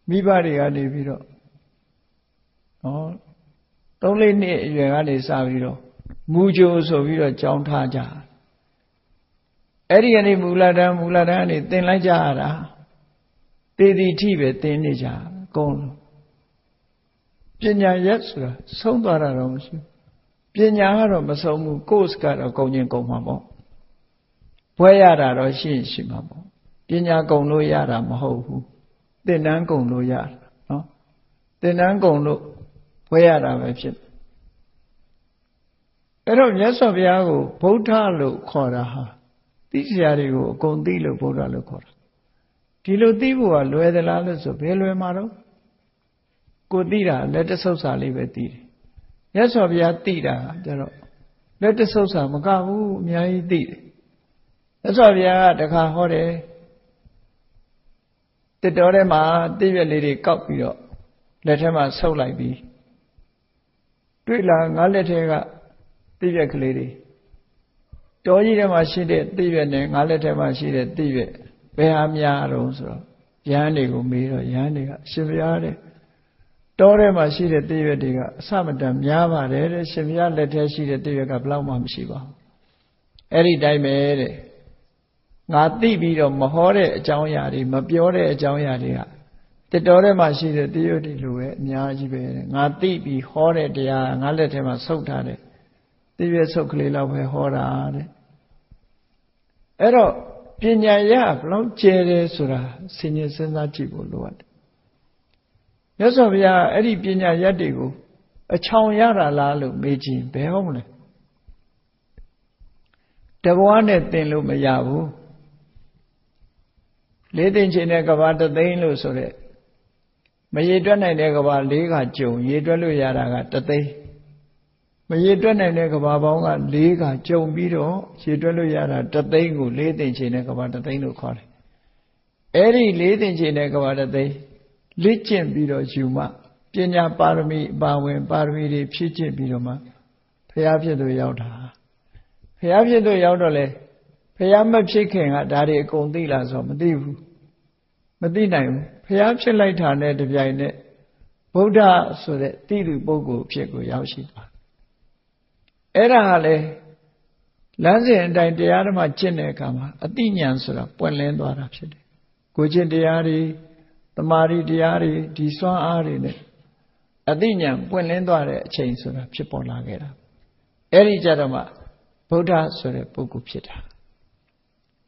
မိဘတွေကနေပြီးတော့3-4နှစ်အရွယ်ကနေစပြီးတော့မူကြိုဆိုပြီးတော့ကြောင်းထားကြအဲ့ဒီကနေမူလတန်းကနေသင်လိုက်ကြရတာတည်တည်ထိပဲသင်နေကြအကုန်လုံးပညာရက်ဆိုတာဆုံးသွားတာတော့မရှိဘူးပညာကတော့မဆုံးဘူး course ကတော့ကုန်ချင်းကုန်မှာပေါ့ဘွဲရတာတော့ရှိမှာပေါ့ပညာကုန်လို့ရတာမဟုတ်ဘူးသင်တန်းကုန်လို့ရတာနော်သင်တန်းကုန်လို့ဘွဲရတာပဲဖြစ်အဲ့တော့မြတ်စွာဘုရားကိုဗုဒ္ဓလို့ခေါ်တာဟာသိစရာတွေကိုအကုန်သိလို့ဗုဒ္ဓလို့ခေါ်တာဒီလိုသိဖို့ကလွယ်သလားလို့ဆိုဘယ်လွယ်မှာတော့ကိုသိတာလက်တဆုပ်စာလေးပဲသိတယ်မြတ်စွာဘုရားသိတာကျတော့လက်တဆုပ်စာမကဘူးအများကြီးသိတယ်မြတ်စွာဘုရားကတခါဟောတယ်တစ်တော်ထဲမှာတိရွက်လေးတွေကောက်ပြီးတော့လက်ထဲမှာဆုပ်လိုက်ပြီးတွေ့လာငါလက်ထဲကတိရွက်ကလေးတွေတော်ကြီးထဲမှာရှိတဲ့တိရွက်နဲ့ငါလက်ထဲမှာရှိတဲ့တိရွက်ဘယ်ဟာများတော့ဆိုတော့ယဟန်တွေကိုမေးတော့ယဟန်တွေကရှင်ဘုရားတဲ့တောထဲမှာရှိတဲ့တိရွက်တွေကအစမတန်များပါတယ်တဲ့ရှင်ဘုရားလက်ထဲရှိတဲ့တိရွက်ကဘယ်လောက်မှမရှိပါဘူးအဲ့ဒီတိုင်းပဲတဲ့ငါသိပြီးတော့မဟောတဲ့အကြောင်းအရာတွေမပြောတဲ့အကြောင်းအရာတွေကတစ်တော်ထဲမှာရှိတဲ့တိရွက်တွေလိုပဲအများကြီးပဲငါသိပြီးဟောတဲ့တရားငါလက်ထဲမှာဆုပ်ထားတဲ့ သိရဆုတ်ကလေးလောက်ပဲဟောတာတဲ့အဲ့တော့ပညာရဘလောက်ကျယ်တယ်ဆိုတာဆင်ញင်စဉ်းစားကြည့်ဖို့လိုအပ်တယ်မြတ်စွာဘုရားအဲ့ဒီပညာရတွေကိုအချောင်ရတာလားလို့မေးကြည့်ဘယ်ဟုတ်မလဲတဘဝနဲ့သင်လို့မရဘူးလေးသိင်ချိန်တဲ့ကဘာတသိန်းလို့ဆိုတဲ့မရေတွက်နိုင်တဲ့ကဘာ၄ခါကြုံရေတွက်လို့ရတာကတသိန်းမရေတွက်နိုင်တဲ့ကဘာပေါင်းက၄ခါကြုံပြီးတော့ရေတွက်လို့ရတာတသိန်းကိုလေးသိင်ချိန်တဲ့ကဘာတသိန်းလို့ခေါ်တယ်အဲ့ဒီလေးသိင်ချိန်တဲ့ကဘာတသိန်းလေ့ကျင့်ပြီးတော့ယူမှပညာပါရမီအပါဝင်ပါရမီတွေဖြည့်ကျင့်ပြီးတော့မှဘုရားဖြစ်သူရောက်တာဘုရားဖြစ်သူရောက်တော့လေဘုရားမဖြစ်ခင်ကဒါတွေအကုန်သိလားဆိုမသိဘူးမသိနိုင်ဘူးဘုရားဖြစ်လိုက်တာနဲ့တပြိုင်နက်ဗုဒ္ဓဆိုတဲ့တိတိပုဂ္ဂိုလ်ဖြစ်ကိုရောက်ရှိသွားအဲ့ဒါဟာလေလမ်းစဉ်အတိုင်းတရားဓမ္မကျင့်တဲ့အခါမှာအတိညာဏ်ဆိုတာပွင့်လင်းသွားတာဖြစ်တယ်ကိုကျင့်တရားတွေတမာရီတရားတွေဒီစွမ်းအားတွေနဲ့အတိညာဏ်ပွင့်လင်းသွားတဲ့အချိန်ဆိုတာဖြစ်ပေါ်လာခဲ့တာအဲ့ဒီကြတော့မှဗုဒ္ဓဆိုတဲ့ပုဂ္ဂိုလ်ဖြစ်တာ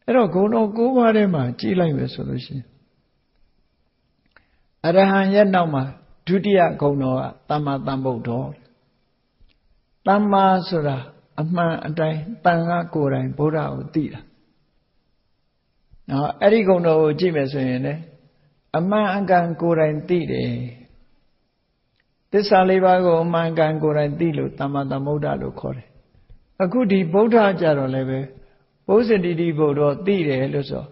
အဲ့တော့ဂုဏ်တော်၉ပါးထဲမှာကြည်လိုက်မယ်ဆိုလို့ရှိရင်အရဟံရဲ့နောက်မှာဒုတိယဂုဏ်တော်ကသမ္မာသမ္ဗုဒ္ဓောသမ္မာဆိုတာအမှန်အတိုင်းတန်ခါကိုယ်တိုင်ဗုဒ္ဓကိုသိတာနော်အဲ့ဒီဂုဏ်တော်ကိုကြည့်မယ်ဆိုရင်လည်းအမှန်အကန်ကိုယ်တိုင်သိတယ်သစ္စာလေးပါးကိုအမှန်အကန်ကိုယ်တိုင်သိလို့သမ္မာသမ္ဗုဒ္ဓလို့ခေါ်တယ်အခုဒီဗုဒ္ဓကြတော့လည်းပဲဘုဇ္ဇတိတိဗုဒ္ဓသိတယ်လို့ဆို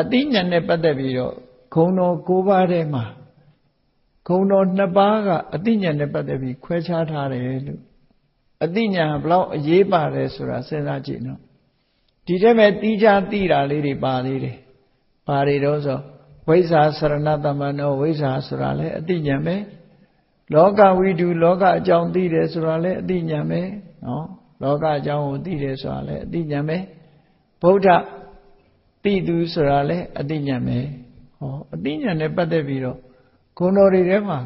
အတိညာဏ်နဲ့ပတ်သက်ပြီးတော့ဂုဏ်တော်၉ပါးထဲမှာဂုဏ်တော်2ပါးကအတိညာဏ်နဲ့ပတ်သက်ပြီးခွဲခြားထားတယ်လို့အတိညာဏ်ဘလောက်အရေးပါတယ်ဆိုတာစဉ်းစားကြည့်နော်ဒီထဲမှာတီးခြားသိတာလေးတွေပါသေးတယ်ဘာတွေတော့ဆိုဝိဇ္ဇာစရဏတမနောဝိဇ္ဇာဆိုတာလည်းအတိညာဏ်ပဲလောကဝိတုလောကအကြောင်းသိတယ်ဆိုတာလည်းအတိညာဏ်ပဲနော်လောကအကြောင်းကိုသိတယ်ဆိုတာလည်းအတိညာဏ်ပဲဗုဒ္ဓသိသူဆိုတာလည်းအတိညာဏ်ပဲဟောအတိညာဏ်နဲ့ပတ်သက်ပြီးတော့ဂုဏ်တော်တွေထဲမှာ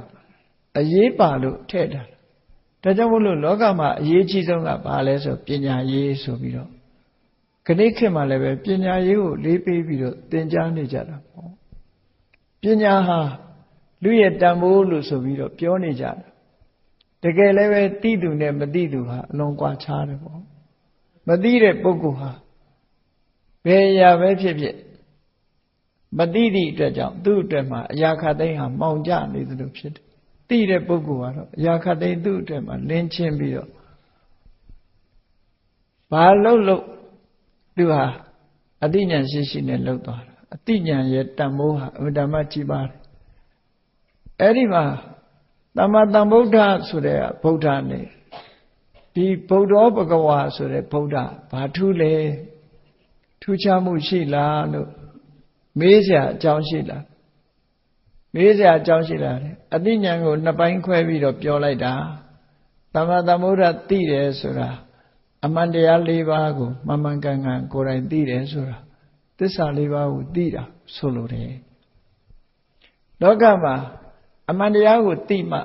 အရေးပါလို့ထည့်တာဒါကြောင့်မို့လို့လောကမှာအရေးကြီးဆုံးကဘာလဲဆိုပညာရေးဆိုပြီးတော့ခဏခေတ်မှာလည်းပဲပညာရေးကိုလေးပေးပြီးတော့သင်ကြားနေကြတာပေါ့ပညာဟာလူရဲ့တန်ဖိုးလို့ဆိုပြီးတော့ပြောနေကြတာတကယ်လည်းပဲသိသူနဲ့မသိသူဟာအလွန်ကွာခြားတယ်ပေါ့မသိတဲ့ပုဂ္ဂိုလ်ဟာဘယ်အရာပဲဖြစ်ဖြစ်မသိသည့်အတွက်ကြောင့်သူ့အတွက်မှာအရာခတ်သိမ်းဟာမှောင်ကျနေသလိုဖြစ်တယ်သိတဲ့ပုဂ္ဂိုလ်ကတော့အရာခတ်သိမ်းသူ့အတွက်မှာလင်းချင်းပြီးတော့ဘာလို့သူဟာအတိညာဏ်ရှိနဲ့လှုပ်သွားတာအတိညာဏ်ရဲ့တန်ဖိုးဟာအမှန်တမ်းကြီးပါတယ်အဲ့ဒီမှာသမ္မာသမ္ဗုဒ္ဓဆိုတဲ့ဗုဒ္ဓနဲ့ဒီဗုဒ္ဓောဘဂဝါဆိုတဲ့ဗုဒ္ဓဘာထူးလဲထူးခြားမှုရှိလားလို့မေးစရာအကြောင်းရှိလားမေးစရာအကြောင်းရှိလားအတိညာဏ်ကို2ပိုင်းခွဲပြီးတော့ပြောလိုက်တာသမ္မာသမ္ဗုဒ္ဓသိတယ်ဆိုတာအမှန်တရား၄ပါးကိုမှန်မှန်ကန်ကန်ကိုယ်တိုင်သိတယ်ဆိုတာသစ္စာ၄ပါးကိုသိတာဆိုလိုတယ်လောကမှာအမှန်တရားကိုသိမှတ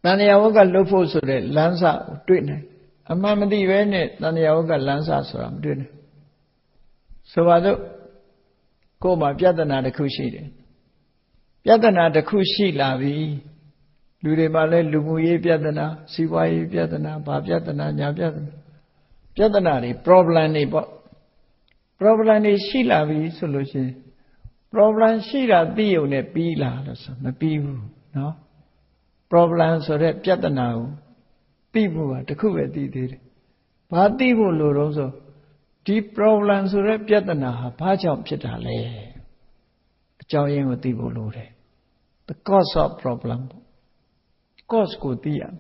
ဏှာဝကလွတ်ဖို့ဆိုတဲ့လမ်းစကိုတွေ့နိုင်အမှန်မသိဘဲနဲ့တဏှာဝကလမ်းစဆိုတာမတွေ့နိုင်ဆိုပါတော့ကိုယ်မှာပြဿနာတစ်ခုရှိတယ်ပြဿနာတစ်ခုရှိလာပြီလူတွေမှာလည်းလူမှုရေးပြဿနာစီးပွားရေးပြဿနာဘာပြဿနာညာပြဿနာတွေ problem တွေပေါ့ problem တွေရှိလာပြီဆိုလို့ရှိရင် problem ရှိတာသိုံနဲ့ပြီးလာလို့ဆိုမပြီးဘူးเนาะ problem ဆိုတဲ့ပြဿနာကိုသိဖို့ကတခုပဲသိသေးတယ်ဘာသိဖို့လိုတော့ဆိုဒီ problem ဆိုတဲ့ပြဿနာဟာဘာကြောင့်ဖြစ်တာလဲအကြောင်းရင်းကိုသိဖို့လိုတယ် the cause of problem cause ကိုသိရမယ်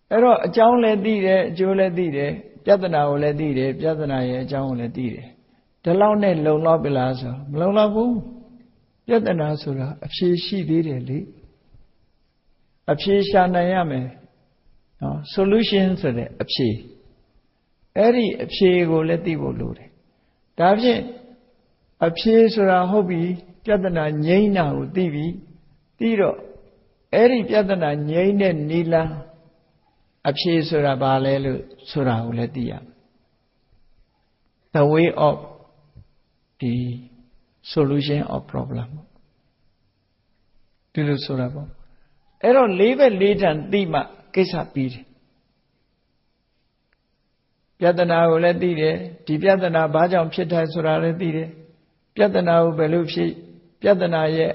အဲ့တော့အကြောင်းလည်းသိတယ်အကျိုးလည်းသိတယ်ပြဿနာကိုလည်းသိတယ်ပြဿနာရဲ့အကြောင်းကိုလည်းသိတယ်ဒီလောက်နဲ့လုံလောက်ပြီလားဆိုမလုံလောက်ဘူးပြဿနာဆိုတာအဖြေရှိသေးတယ်လေအဖြေရှာနိုင်ရမယ်နော် solution ဆိုတဲ့အဖြေအဲ့ဒီအဖြေကိုလည်းသိဖို့လိုတယ်ဒါဖြင့်အဖြေဆိုတာဟုတ်ပြီပြဿနာငြိမ်းတာကိုသိပြီသိတော့ Eri Piatana Nyene Nila Apshi Sura Balelu Sura Uletia. The way of the solution of problem. Tilu Surabo. Ero leave a lead and Dima Kesapir. Piatana Uletire, Tipiatana Bajam Chita Suraretire, Piatana Belushi, Piatana Ye,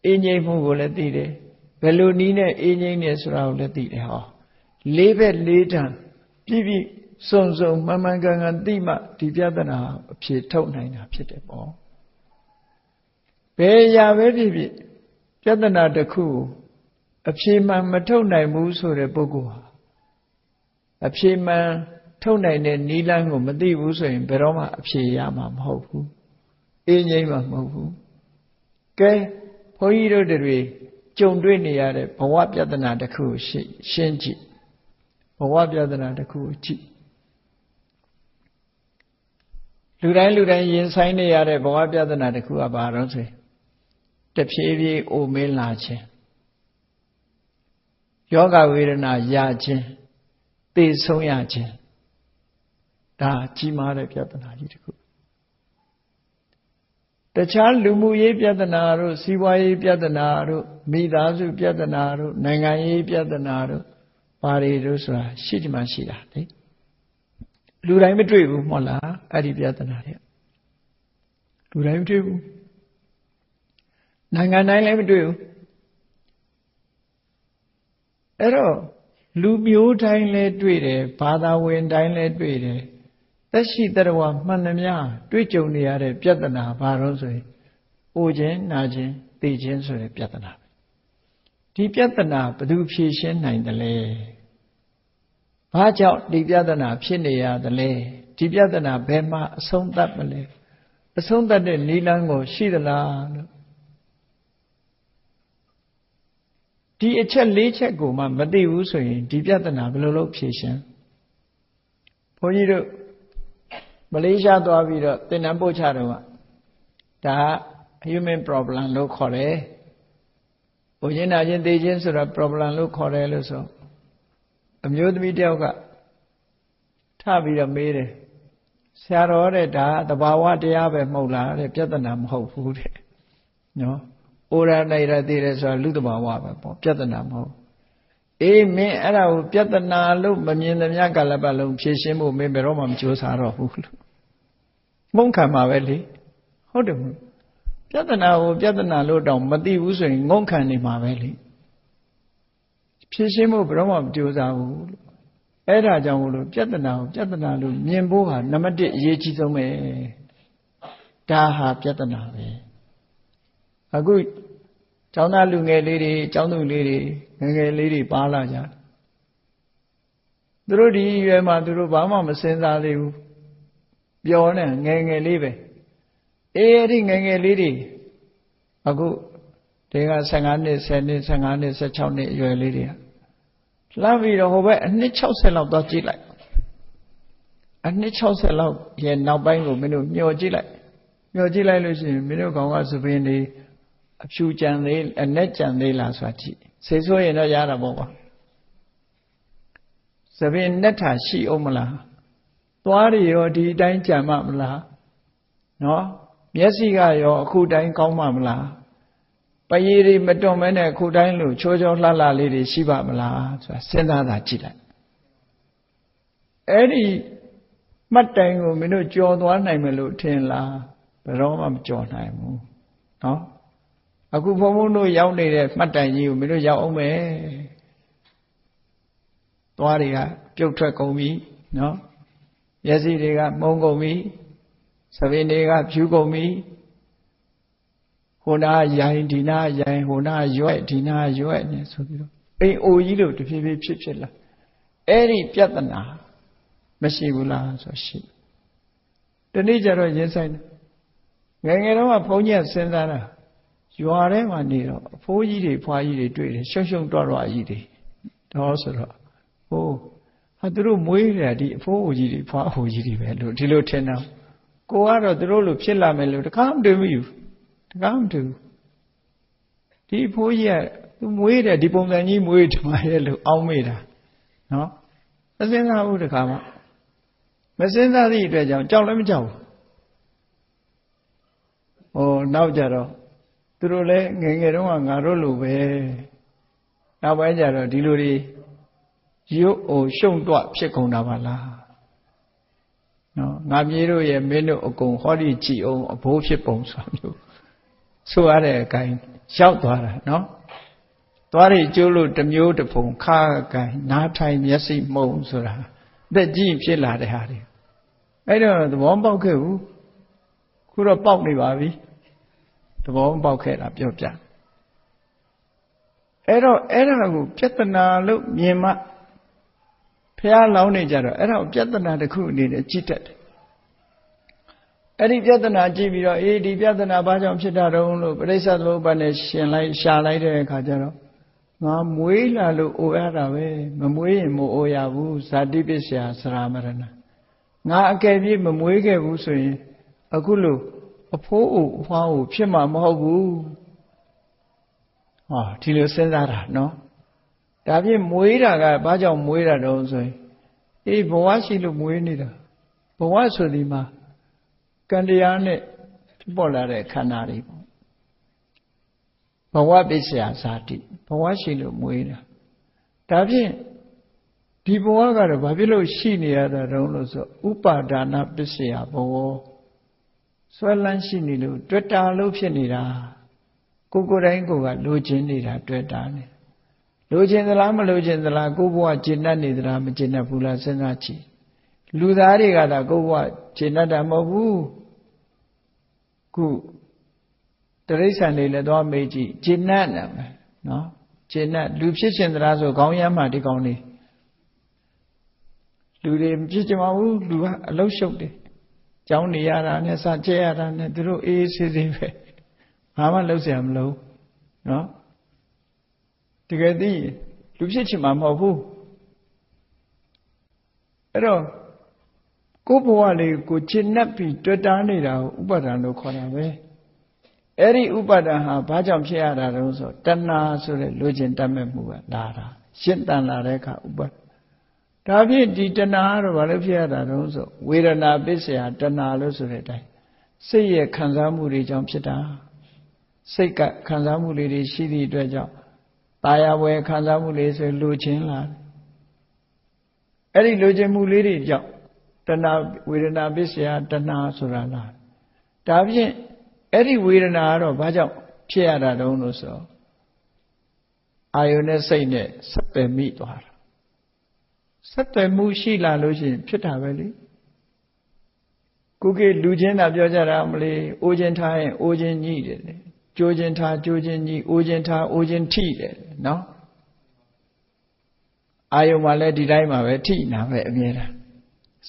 Inye Muguletire, Belunine, Inye Suraletire. Leave a lead and Pivi. Sonzo Mamangang and Dima Tipiatana Pietona Pietabo. Beya very Piatana the Ku, a Pima Matona Musu Rebogua. A Pima Tona Nilango Madivuso in Beroma Piama Hofu. Enyama Mofu. Gay Poiro de Re, John Dwiniade, Pawapiatana the Ku, Shenji. Pawapiatana the Ku, Chi. Luran yin sign the other Boabia than at the Kuabaronse. The Pivi o Milache. Yoga Virana Yache. This so yache. Da Chima de Piatana. The child Lumuye Piatanaro, Siwaye Piatanaro, Midazu Piatanaro, Nangaye Piatanaro, Parirusra, Shijima Shida. Lurai Madribu, Mola, Adipiatana. Lurai Madribu Nanganai Lamadu Ero Lumio Dine led Dwede, Pada Win Dine led Dwede. That she that one Manamia, Dwichoniare, Piatana, Barose, Ojen, Najin, Dijin, so Piatana. Dipiatana, Padu Pishin, nine the lay. Watch out, Dipiatana, Pinia, the lay, Dipiatana, Bema, a song that malay, a song that the Nilango, she the la. DHL Lecha go, man, but they also in Dipiatana, below patient. For you, Malaysia, do Avida, the Nambo Chadova. Da human problem, look horror. Ojina, agents or a problem, look horror, so. A mute video got Tabida made it. Sarah, the Bawa de Abe Mola, the Piatanam Ho food. No, Ora Naira Dires or Ludabawa, Piatanam Ho. Eh, me, and I will Piatana look, Mamin the Yagalabalo, Cheshimo, maybe Roman Josara. Monka Mavelli. Hold him. Piatana low down, but the Usuing Monkani Mavelli. Pishimo Brahma Josa Era Jamulu, Jatana, Niemboha, Namadi Yechizome Daha Piatana. A good Chana Lunga lady, Chanu lady, lady Palaja. Drudi, Maduro Bama, Senza Liu, Biona, Nanga Live. Airing a lady. A good. They are Sangani, such a lady. Love it over and niche house of the Gila. A niche house allowed, yet now buying a menu, your Gila. Your Gila illusion, Minuka of the Chu Chandel and Net Chandela Swachi. Says so in a Yarabova. Savin Neta she omala. Tuari or di dine jamamla. No? Yes, he got your coup dine comamla. Payiri Madomene Kudainu, Chojo Lala Lady Shiba Mala, Senada Chila. Eddie Matango Minu John one name Lutin La, Beroma John Naimu. No? A good woman no young lady, Matan you, Minu Yaome. Tuaria, Jotraco me, no? Yes, he got Mongo me, Savini got Hugo me. Hona Yain Dina Yain Hona Yoet Dina Yoet so a o yido to be chipchilla. Eri Piatana Messibula so she. The nature of Yensen Gangero Ponya Sendana. You are a man near 4 years, 5 years, Shoshung Dora Yidi. Also, oh, I drew more ready 4 years, 5 years, Tilotena. Go out of the role of Chilla Melo to come to you. Come to the poor year, သူမွေးတယ်ဒီပုံစံကြီးမွေးတယ်မှာရဲ့လို့အောင်းမိတာနော်မစင်စားဘူးတခါမှမစင်စားသည့်အတွက်ကြောင့်ကြောက်လည်းမကြောက်ဘူးနောက်ကြတော့သူတို့လည်းငယ်ငယ်တုန်းကငါတို့လိုပဲနောက်ပိုင်းကျတော့ဒီလိုတွေရုပ်ရှုံတော့ဖြစ်ကုန်တာပါလားနော်ငါမြေတို့ရဲ့မင်းတို့အကုန်ဟောဒီကြည်အောင်အဘိုးဖြစ်ပုံဆိုတာမျိုးဆိုရတဲ့အကိုင်းရောက်သွားတာနော်သွားရကျိုးလို့တစ်မျိုးတစ်ပုံခါကိုင်းနားထိုင်မျက်စိမှုံဆိုတာအသက်ကြီးဖြစ်လာတဲ့ဟာတွေအဲ့တော့သဘောပေါက်ခဲ့ဘူးခုတော့ပေါက်နေပါပြီသဘောပေါက်ခဲ့တာပြောပြအဲ့တော့အဲ့ဒါကိုပြဿနာလို့မြင်မှဖះလောင်းနေကြတော့အဲ့ဒါကိုပြဿနာတစ်ခုအနေနဲ့ကြည့်တတ်တယ်အဲ့ဒီပြဿနာကြည့်ပြီးတော့ဒီပြဿနာဘာကြောင့်ဖြစ်တာတုံးလို့ပရိစ္ဆေသမုပ္ပါဒ်နဲ့ရှင်လိုက်ရှာလိုက်တဲ့အခါကျတော့ငါမွေးလာလို့အိုရတာပဲမမွေးရင်မအိုရဘူးဇာတိပစ္စယစရာမရဏငါအကယ်၍မမွေးခဲ့ဘူးဆိုရင်အခုလို့အဖိုးအိုအဖွားအိုဖြစ်မှာမဟုတ်ဘူးဒီလိုစဉ်းစားတာနော်ဒါဖြင့်မွေးတာကဘာကြောင့်မွေးတာတုံးဆိုရင်ဘဝရှိလို့မွေးနေတာဘဝဆိုဒီမှာကံတရားနဲ့ပေါ်လာတဲ့ခန္ဓာတွေပေါ့ဘဝပစ္စယဇာတိဘဝရှိလို့မွေးတာဒါဖြင့်ဒီဘဝကတော့ဘာဖြစ်လို့ရှိနေရတာတုံးလို့ဆိုဥပါဒါနပစ္စယဘဝဆွဲလန်းရှိနေလို့တွေ့တာလို့ဖြစ်နေတာကိုယ်တိုင်းကိုယ်ကလိုချင်နေတာတွေ့တာနေလိုချင်သလားမလိုချင်သလားကိုယ်ဘဝကျင့်တတ်နေသလားမကျင့်တတ်ဘူးလားစဉ်းစားကြည့်လူသားတွေကသာကိုယ်ဘဝကျင့်တတ်တာမဟုတ်ဘူးခုတိရစ္ဆာန်တွေလည်းသွားမေးကြည့်ကျင့်တတ်တယ်နော်ကျင့်တတ်လူဖြစ်ရှင်သလားဆိုခေါင်းရမ်းမှဒီကောင်းနေလူတွေမဖြစ်ကြပါဘူးလူကအလုံးရှုပ်တယ်ကျောင်းနေရတာနဲ့စကြဲရတာနဲ့သူတို့အေးအေးဆေးဆေးပဲဘာမှလုပ်เสียမလို့နော်တကယ်သိလူဖြစ်ချင်မှာမဟုတ်ဘူးအဲ့တော့ကိုယ်ဘဝလေးကိုကျင့်납ပြီးတွေ့တာနေတာကိုဥပါဒံလို့ခေါ်တာပဲအဲ့ဒီဥပါဒံဟာဘာကြောင့်ဖြစ်ရတာတုံးဆိုတဏှာဆိုတဲ့လိုချင်တတ်မဲ့မှုကလာတာရှင်းတန်လာတဲ့အခါဥပါဒဒါဖြင့်ဒီတဏှာကတော့ဘာလို့ဖြစ်ရတာတုံးဆိုဝေဒနာပစ္စယတဏှာလို့ဆိုတဲ့အတိုင်းစိတ်ရဲ့ခံစားမှုတွေကြောင့်ဖြစ်တာစိတ်ကခံစားမှုလေးတွေရှိသည့်အတွက်ကြောင့်ตายဝယ်ခံစားမှုလေးဆိုလိုချင်လာအဲ့ဒီလိုချင်မှုလေးတွေကြောင့်တဏှာဝေဒနာပစ္စယတဏှာဆိုတာလားဒါဖြင့်အဲ့ဒီဝေဒနာကတော့ဘာကြောင့်ဖြစ်ရတာတုံးလို့ဆိုအာယုန်နဲ့စိတ်နဲ့ဆက်သွယ်မိသွားတာဆက်သွယ်မှုရှိလာလို့ရှိရင်ဖြစ်တာပဲလေခုခေတ်လူချင်းတာပြောကြတာမလေးအိုးချင်းထားရင်အိုးချင်းညှိတယ်လေကြိုးချင်းထားကြိုးချင်းညှိအိုးချင်းထားအိုးချင်းထိတယ်နော်အာယုန်မှာလည်းဒီတိုင်းမှာပဲထိနာပဲအမြဲတမ်း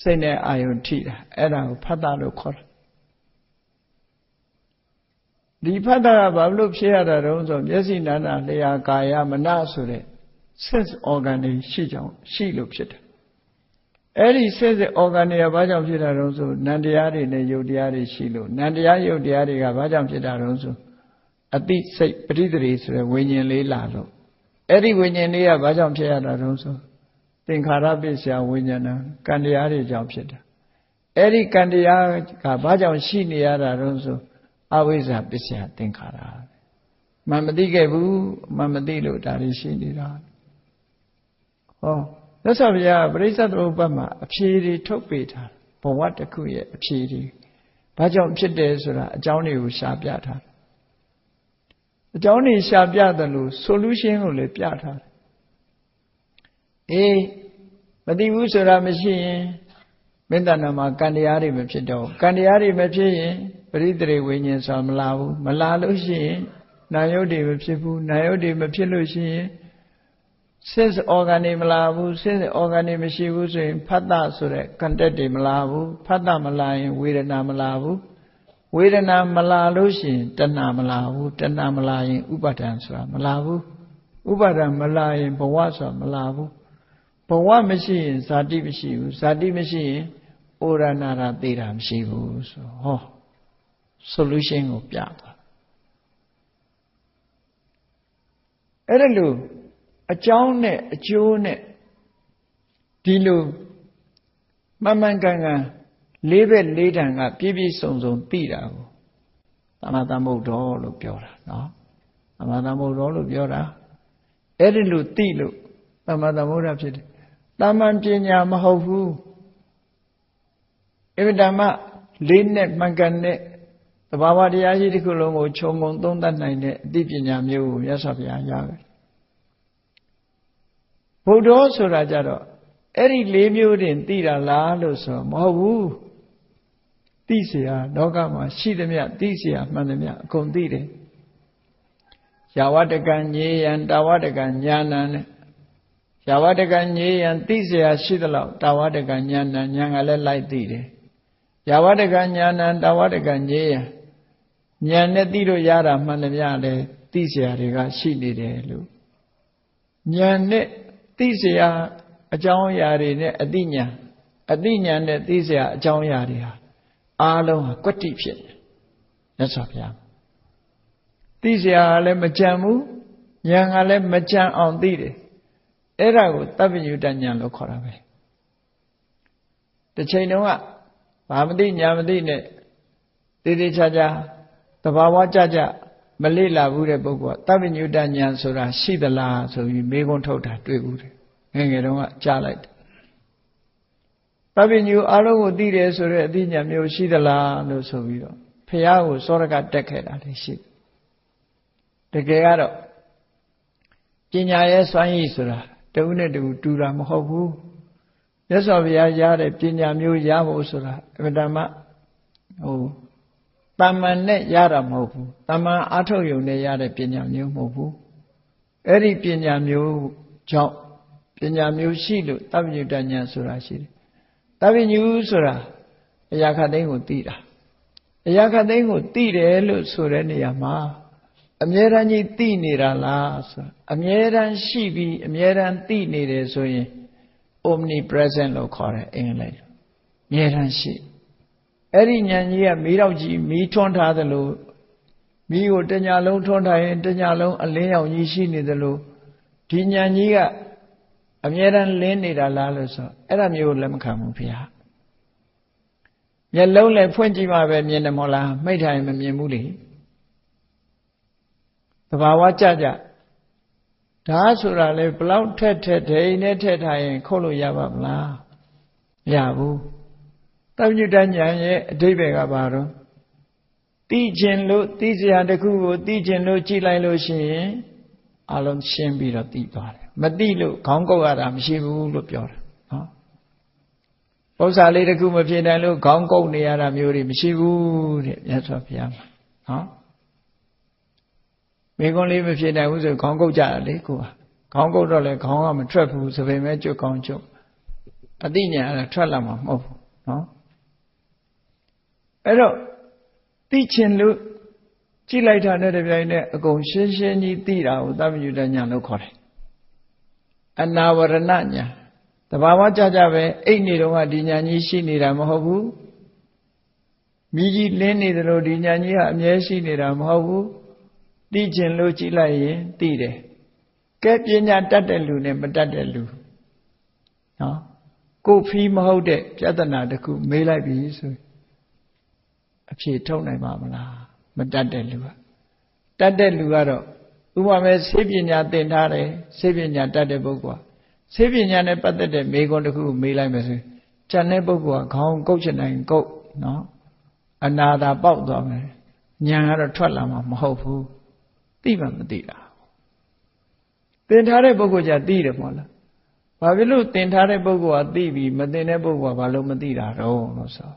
စိတ်နဲ့အာယုန်ထိတာအဲ့ဒါကိုဖတ်တာလို့ခေါ်တာဒီဖတ်တာကဘာလို့ဖြစ်ရတာတုံးဆိုမျက်စိနာနာလျှာကာယမနဆိုတဲ့ sense organ တွေရှိကြောင်းရှိလို့ဖြစ်တယ်အဲ့ဒီ sense organ တွေကဘာကြောင့်ဖြစ်တာတုံးဆိုနံတရားတွေနဲ့ယုတ်တရားတွေရှိလို့နံတရားယုတ်တရားတွေကဘာကြောင့်ဖြစ်တာတုံးဆိုအတိစိတ်ပဋိသန္ဓေဆိုတဲ့ဝိညာဉ်လေးလာလို့အဲ့ဒီဝိညာဉ်လေးကဘာကြောင့်ဖြစ်ရတာတုံးဆိုသင်္ခါရပစ္စယဝိညာဏကံတရားတွေကြောင့်ဖြစ်တာအဲ့ဒီကံတရားကဘာကြောင့်ရှိနေရတာတုံးဆိုအဝိဇ္ဇာပစ္စယသင်္ခါရမှန်မသိခဲ့ဘူးမှန်မသိလို့ဒါတွေရှိနေတာဟောမြတ်စွာဘုရားပရိစ္ဆေသမုပ္ပါဒ်မှာအဖြေတွေထုတ်ပေးထားဘဝတစ်ခုရဲ့အဖြေတွေဘာကြောင့်ဖြစ်တယ်ဆိုတာအကြောင်းတွေကိုရှာပြထားအကြောင်းတွေရှာပြတယ်လို့ solution ကိုလည်းပြထားတယ်မသိဘူးဆိုတာမရှိရင်မေတ္တာနာမှာကံတရားတွေမဖြစ်တော့ကံတရားတွေမဖြစ်ရင်ပရိသေဝိညာဉ်ဆိုတာမလာဘူးမလာလို့ရှိရင်နာယုတ်တွေမဖြစ်ဘူးနာယုတ်တွေမဖြစ်လို့ရှိရင် sense organ တွေမလာဘူး sense organ တွေမရှိဘူးဆိုရင်ဖတ်တာဆိုတဲ့ contact တွေမလာဘူးဖတ်တာမလာရင်ဝေဒနာမလာဘူးဝေဒနာမလာလို့ရှိရင်တဏှာမလာဘူးတဏှာမလာရင်ဥပါဒံဆိုတာမလာဘူးဥပါဒံမလာရင်ဘဝဆိုတာမလာဘူးဘဝမရှိရင်ဇာတိမရှိဘူးဇာတိမရှိရင်ဩရဏတာသေတာမရှိဘူးဆိုဟော solution ကိုပြသွား အဲ့ဒါလို့အကြောင်းနဲ့အကျိုးနဲ့ဒီလိုမှန်မှန်ကန်ကန်လေးဘက်လေးတန်ကပြည့်ပြည့်စုံစုံသိတာကိုသမ္မာသမ္ဗုဒ္ဓောလို့ပြောတာနော်သမ္မာသမ္ဗုဒ္ဓောလို့ပြောတာအဲ့ဒီလိုသိလို့သမ္မာသမ္ဗုဒ္ဓဖြစ်တယ်တာမန်ပညာမဟုတ်ဘူးအဗ္ဗဓမ္မလေးနဲ့မှန်ကန်တဲ့သဘာဝတရားကြီးတစ်ခုလုံးကိုခြုံငုံသုံးသပ်နိုင်တဲ့အသိပညာမျိုးကိုမြတ်စွာဘုရားရတယ်ဘုဒ္ဓောဆိုတာကြတော့အဲ့ဒီ၄မျိုးတင်သိတာလားလို့ဆိုမဟုတ်ဘူးသိเสียလောကမှာရှိသမျှသိเสียမှန်သမျှအကုန်သိတယ်ယာဝတကံညေယံတာဝတကံညာဏံနဲ့ယာဝတကံညေယံသိเสียရှိသလောက်တာဝတကံညာဏံညာကလည်းလိုက်သိတယ်ယာဝတကံညာဏံတာဝတကံညေယံညာနဲ့သိလို့ရတာမှန်သမျှလည်းသိเสียတွေကရှိနေတယ်လို့ညာနဲ့သိเสียအကြောင်းအရာတွေနဲ့အတိညာနဲ့သိเสียအကြောင်းအရာတွေဟာအားလုံးဟာကွတ္တိဖြစ်တယ်မြတ်စွာဘုရားသိเสียလည်းမကြံဘူးဉာဏ်ကလည်းမကြံအောင်သိတယ်အဲ့ဒါကိုသဗ္ဗညုတဉာဏ်လို့ခေါ်တာပဲတစ်ချိန်တုန်းကဘာမသိညာမသိနဲ့တည်တည်ချာချာသဘာဝကြကြမလေ့လာဘူးတဲ့ပုဂ္ဂိုလ်ကသဗ္ဗညုတဉာဏ်ဆိုတာရှိသလားဆိုပြီးမေးခွန်းထုတ်တာတွေ့ဘူးတယ်ငယ်ငယ်တုန်းကကြားလိုက်တယ်သဗ္ဗညုအလုံးကိုသိတယ်ဆိုတဲ့အသိဉာဏ်မျိုးရှိသလားလို့ဆိုပြီးတော့ဖះကိုစောရကတက်ခဲ့တာလည်းရှိတကယ်ကတော့ပညာရဲ့စွမ်းရည်ဆိုတာတဦးနဲ့တဦးတူတာမဟုတ်ဘူးမြတ်စွာဘုရားရတဲ့ပညာမျိုးရဖို့ဆိုတာအမှန်တမ်းတာမန်နဲ့ရတာမဟုတ်ဘူးတာမန်အားထုတ်ရုံနဲ့ရတဲ့ပညာမျိုးမဟုတ်ဘူးအဲ့ဒီပညာမျိုးကြောင့်ပညာမျိုးရှိလို့သဗ္ဗညုတဉာဏ်ဆိုတာရှိတယ်သဗ္ဗညုဆိုတာအရာခတ်သိမ်းကိုသိတာအရာခတ်သိမ်းကိုသိတယ်လို့ဆိုတဲ့နေရာမှာအမြဲတမ်းကြီးသိနေတာလားဆိုအမြဲတမ်းရှိပြီးအမြဲတမ်းသိနေတယ်ဆိုရင် omnipresent လို့ခေါ်တယ်အင်္ဂလိပ်အမြဲတမ်းရှိအဲ့ဒီဉာဏ်ကြီးကမီးတော့ကြီးမီးထွန်းထားသလိုမီးကိုတညာလုံးထွန်းထားရင်တညာလုံးအလင်းရောင်ကြီးရှိနေသလိုဒီဉာဏ်ကြီးကအမြဲတမ်းလင်းနေတာလားလို့ဆိုအဲ့ဒါမျိုးလက်မခံဘူးဖေဟာမျက်လုံးလည်းဖွင့်ကြည့်မှပဲမြင်တယ်မဟုတ်လားမိတ်ထိုင်မမြင်ဘူးလေသဘာဝကြကြဓာတ်ဆိုတာလေဘလောက်ထက်ဒိန်နဲ့ထက်ထားရင်ခုတ်လို့ရပါမလားမရဘူးသဗ္ဗညုတဉာဏ်ရဲ့အဓိပ္ပာယ်ကဘာတော့သိခြင်းလို့သိစရာတစ်ခုကိုသိခြင်းလို့ကြည့်လိုက်လို့ရှိရင်အလုံးရှင်းပြီးတော့သိသွားတယ်မသိလို့ခေါင်းကုတ်ရတာမရှိဘူးလို့ပြောတာနော်ပု္ပ္ပာလေးတစ်ခုမဖြစ်နိုင်လို့ခေါင်းကုတ်နေရတာမျိုးတွေမရှိဘူးတဲ့မြတ်စွာဘုရားမှာနော်မိကွန်းလေးမဖြစ်နိုင်ဘူးဆိုခေါင်းကုတ်ကြတာလေကိုကခေါင်းကုတ်တော့လေခေါင်းကမထွက်ဘူးစပင်မဲ့ကျွတ်ခေါင်းကျွတ်အသိဉာဏ်အဲ့ဒါထွက်လာမှာမဟုတ်ဘူးနော်အဲ့တော့သိခြင်းလို့ကြည့်လိုက်တာနဲ့တပြိုင်နက်အကုန်ရှင်းရှင်းကြီးသိတာကိုသဗ္ဗညုတဉာဏ်လို့ခေါ်တယ်အနာဝရဏဉာဏ်တဘာဝကြကြပဲအိတ်နေတော့ကဒီဉာဏ်ကြီးရှိနေတာမဟုတ်ဘူးမိကြီးလင်းနေတယ်လို့ဒီဉာဏ်ကြီးကအမြဲရှိနေတာမဟုတ်ဘူးသိခြင်းလို့ကြည့်လိုက်ရင်သိတယ်ကဲပညာတတ်တဲ့လူနဲ့မတတ်တဲ့လူနော်ကိုဖီးမဟုတ်တဲ့ပြဿနာတစ်ခုမေးလိုက်ပြီဆိုအဖြေထုတ်နိုင်ပါမလားမတတ်တဲ့လူကတတ်တဲ့လူကတော့ဥပမာဆေးပညာသင်ထားတယ်ဆေးပညာတတ်တဲ့ပုဂ္ဂိုလ်ကဆေးပညာနဲ့ပတ်သက်တဲ့မေးခွန်းတစ်ခုမေးလိုက်မယ်ဆိုကျန်တဲ့ပုဂ္ဂိုလ်ကခေါင်းကုတ်ချင်တိုင်းကုတ်နော်အနာသာပေါက်သွားမယ်ဉာဏ်ကတော့ထွက်လာမှာမဟုတ်ဘူးသိမှမသိတာသင်ထားတဲ့ပုဂ္ဂိုလ်じゃသိတယ်မဟုတ်လားဘာဖြစ်လို့သင်ထားတဲ့ပုဂ္ဂိုလ်ကသိပြီးမသင်တဲ့ပုဂ္ဂိုလ်ကဘာလို့မသိတာတော့လို့ဆို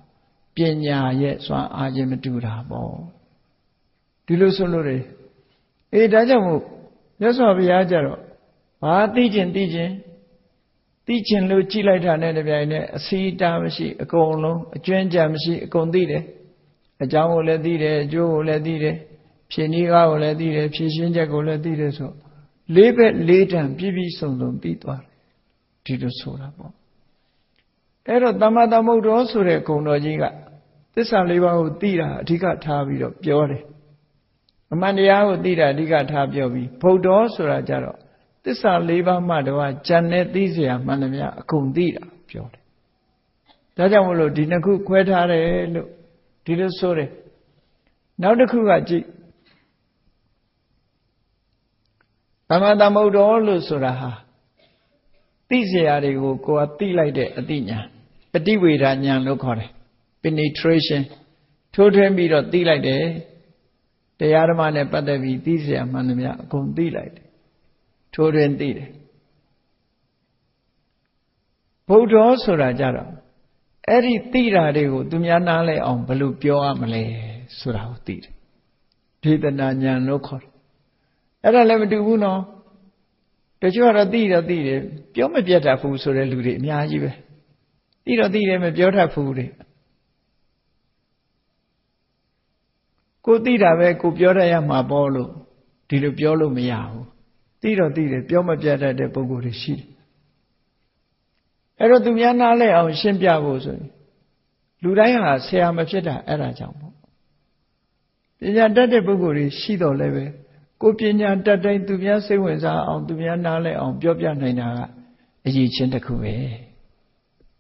ပညာရဲ့စွမ်းအားချင်းမတူတာပေါ့ဒီလိုဆိုလို့လေဒါကြောင့်မို့မြတ်စွာဘုရားကြတော့ဘာသိခြင်းလို့ကြည့်လိုက်တာနဲ့တပြိုင်နက်အစီအတာမရှိအကုန်လုံးအကျွမ်းကြံမရှိအကုန်သိတယ်အကြောင်းကိုလည်းသိတယ်အကျိုးကိုလည်းသိတယ်ဖြေနည်းကားကိုလည်းသိတယ်ဖြေရှင်းချက်ကိုလည်းသိတယ်ဆိုလေးဘက်လေးတန်ပြည့်ပြည့်စုံစုံသိသွားတယ်ဒီလိုဆိုတာပေါ့အဲ့တော့သမ္မာသမ္ဗုဒ္ဓောဆိုတဲ့ဂုဏ်တော်ကြီးကသစ္စာလေးပါးကိုသိတာအဓိကထားပြီးတော့ပြောတယ် အမှန်တရားကိုသိတာအဓိကထားပြောပြီးဗုဒ္ဓောဆိုတာကြတော့သစ္စာ၄ပါးမှတပါးဉာဏ်နဲ့သိเสียမှန်သမျှအကုန်သိတာပြောတယ်ဒါကြောင့်မလို့ဒီနှစ်ခုခွဲထားတယ်လို့ဒီလိုဆိုတယ်နောက်တစ်ခုကကြည့်သမ္မာသမ္ဗုဒ္ဓောလို့ဆိုတာဟာသိเสียတွေကိုကိုယ်ကသိလိုက်တဲ့အသိဉာဏ်ပฏิဝေဒဉာဏ်လို့ခေါ်တယ် penetration ထိုးထွင်းပြီးတော့သိလိုက်တယ်တရားဓမ္မနဲ့ပတ်သက်ပြီးသိเสียမှန်သမျှအကုန်သိလိုက်တယ်ထိုးထွင်းသိတယ်ဗုဒ္ဓောဆိုတာကြတော့အဲ့ဒီသိတာတွေကိုသူများနားလဲအောင်ဘယ်လိုပြောရမလဲဆိုတာကိုသိတယ်ဒေသနာဉာဏ်လို့ခေါ်တယ်အဲ့ဒါလည်းမတူဘူးနော်တချို့ကတော့သိတယ်ပြောမပြတ်တတ်ဘူးဆိုတဲ့လူတွေအများကြီးပဲသိတယ်မပြောတတ်ဘူးတဲ့ကိုသိတာပဲကိုပြောတတ်ရမှာပေါ့လို့ဒီလိုပြောလို့မရဘူးသိတယ်ပြောမပြတ်တတ်တဲ့ပုဂ္ဂိုလ်တွေရှိတယ်အဲ့တော့သူများနားလဲအောင်ရှင်းပြဖို့ဆိုရင်လူတိုင်းဟာဆရာမဖြစ်တာအဲ့ဒါကြောင့်ပေါ့ပညာတတ်တဲ့ပုဂ္ဂိုလ်တွေရှိတော့လည်းပဲကိုပညာတတ်တိုင်းသူများစိတ်ဝင်စားအောင်သူများနားလဲအောင်ပြောပြနိုင်တာကအရေးချင်းတစ်ခုပဲ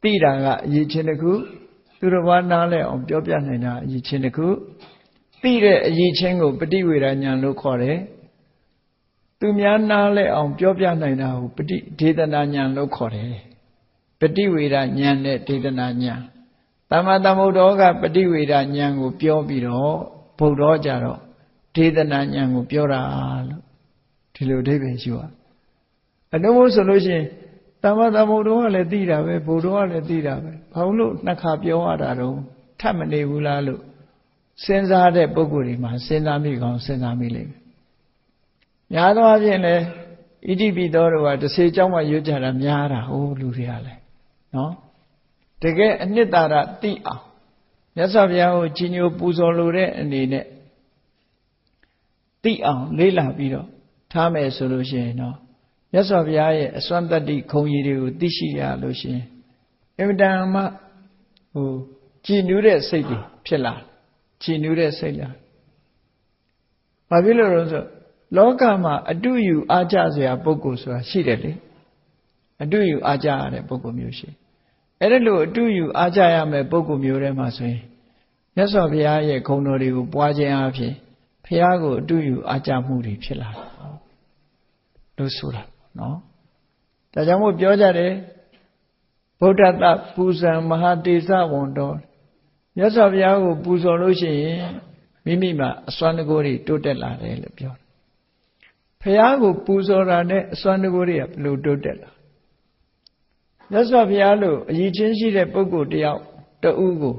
သိတာကအရေးချင်းတစ်ခုသူတော်ဘာနားလဲအောင်ပြောပြနိုင်တာအရေးချင်းတစ်ခုသိတဲ့အရေးချင်းကိုပฏิဝေဒဉာဏ်လို့ခေါ်တယ်သူများနားလဲအောင်ပြောပြနိုင်တာကိုပฏิဒေသနာဉာဏ်လို့ခေါ်တယ်ပฏิဝေဒဉာဏ်နဲ့ဒေသနာဉာဏ်သမ္မာသမ္ဗုဒ္ဓောကပฏิဝေဒဉာဏ်ကိုပြောပြီးတော့ဗုဒ္ဓောကြတော့ဒေသနာဉာဏ်ကိုပြောတာလို့ဒီလိုအဓိပ္ပာယ်ရှိပါအနှုံးမို့ဆိုလို့ရှိရင်သမ္မာသမ္ဗုဒ္ဓောကလည်းသိတာပဲဗုဒ္ဓောကလည်းသိတာပဲဘာလို့နှစ်ခါပြောရတာတော့ထပ်မနေဘူးလားလို့စဉ်းစားတဲ့ပုဂ္ဂိုလ်တွေမှာစဉ်းစားမိကောင်းစဉ်းစားမိလိမ့်မယ်များသောအားဖြင့်လည်းဣတိပိသောတို့ကတစ်စေเจ้าမှရွတ်ကြတာများတာဟိုလူတွေကလည်းနော်တကယ်အနှစ်သာရသိအောင်မြတ်စွာဘုရားကိုကြီးညိုပူဇော်လိုတဲ့အနေနဲ့သိအောင်လေးလာပြီးတော့ထားမယ်ဆိုလို့ရှိရင်တော့မြတ်စွာဘုရားရဲ့အစွမ်းတတ္တိခုံကြီးတွေကိုသိရှိရလို့ရှိရင်အင်မတန်မှကြည်နူးတဲ့စိတ်တွေဖြစ်လာကြည်နူးတဲ့စိတ်လာဘာဖြစ်လို့လဲဆိုလောကမှာအတုယူအားကြစရာပုဂ္ဂိုလ်ဆိုတာရှိတယ်လေအတုယူအားကြရတဲ့ပုဂ္ဂိုလ်မျိုးရှိအဲ့ဒါလို့အတုယူအားကြရမယ်ပုဂ္ဂိုလ်မျိုးတွေမှာဆိုရင်မြတ်စွာဘုရားရဲ့ဂုဏ်တော်တွေကိုပွားခြင်းအပြင်ဘုရားကိုအတုယူအားကြမှုတွေဖြစ်လာတယ်လို့ဆိုတာနော်ဒါကြောင့်မို့ပြောကြတယ်ဗုဒ္ဓတပူဇံမဟာတေဇဝန္တောမြတ်စွာဘုရားကိုပူဇော်လို့ရှိရင်မိမိမှာအစွမ်းတကူတွေတိုးတက်လာတယ်လို့ပြောတယ်ဘုရားကိုပူဇော်တာနဲ့အစွမ်းတကူတွေကဘယ်လိုတိုးတက်လာမြတ်စွာဘုရားလို့အရေးချင်းရှိတဲ့ပုဂ္ဂိုလ်တယောက်တဦးကို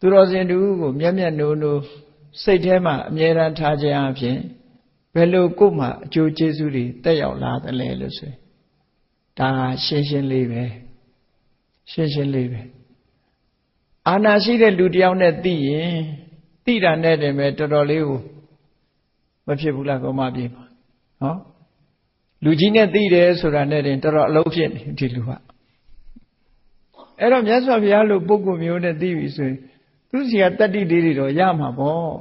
သူတော်စင်တူကိုမျက်မျက်နှိုးနှိုးစိတ်ထဲမှာအမြဲတမ်းထားခြင်းအပြင်ဘယ်လိုကိုယ်မှာအကျိုးကျေးဇူးတွေတက်ရောက်လာသလဲလို့ဆိုရင်ဒါရှင်းရှင်းလေးပဲအာနာရှိတဲ့လူတယောက်နဲ့သိရင်သိတာနဲ့တည်းပဲတော်တော်လေးကိုမဖြစ်ဘူးလားကောမပြေပါနော်လူကြီးနဲ့သိတယ်ဆိုတာနဲ့တည်းတော်တော်အလုံးဖြစ်နေဒီလူကအဲ့တော့မြတ်စွာဘုရားလိုပုဂ္ဂိုလ်မျိုးနဲ့သိပြီဆိုရင်သူစီကတတ္တိလေးတွေတော့ရမှာပေါ့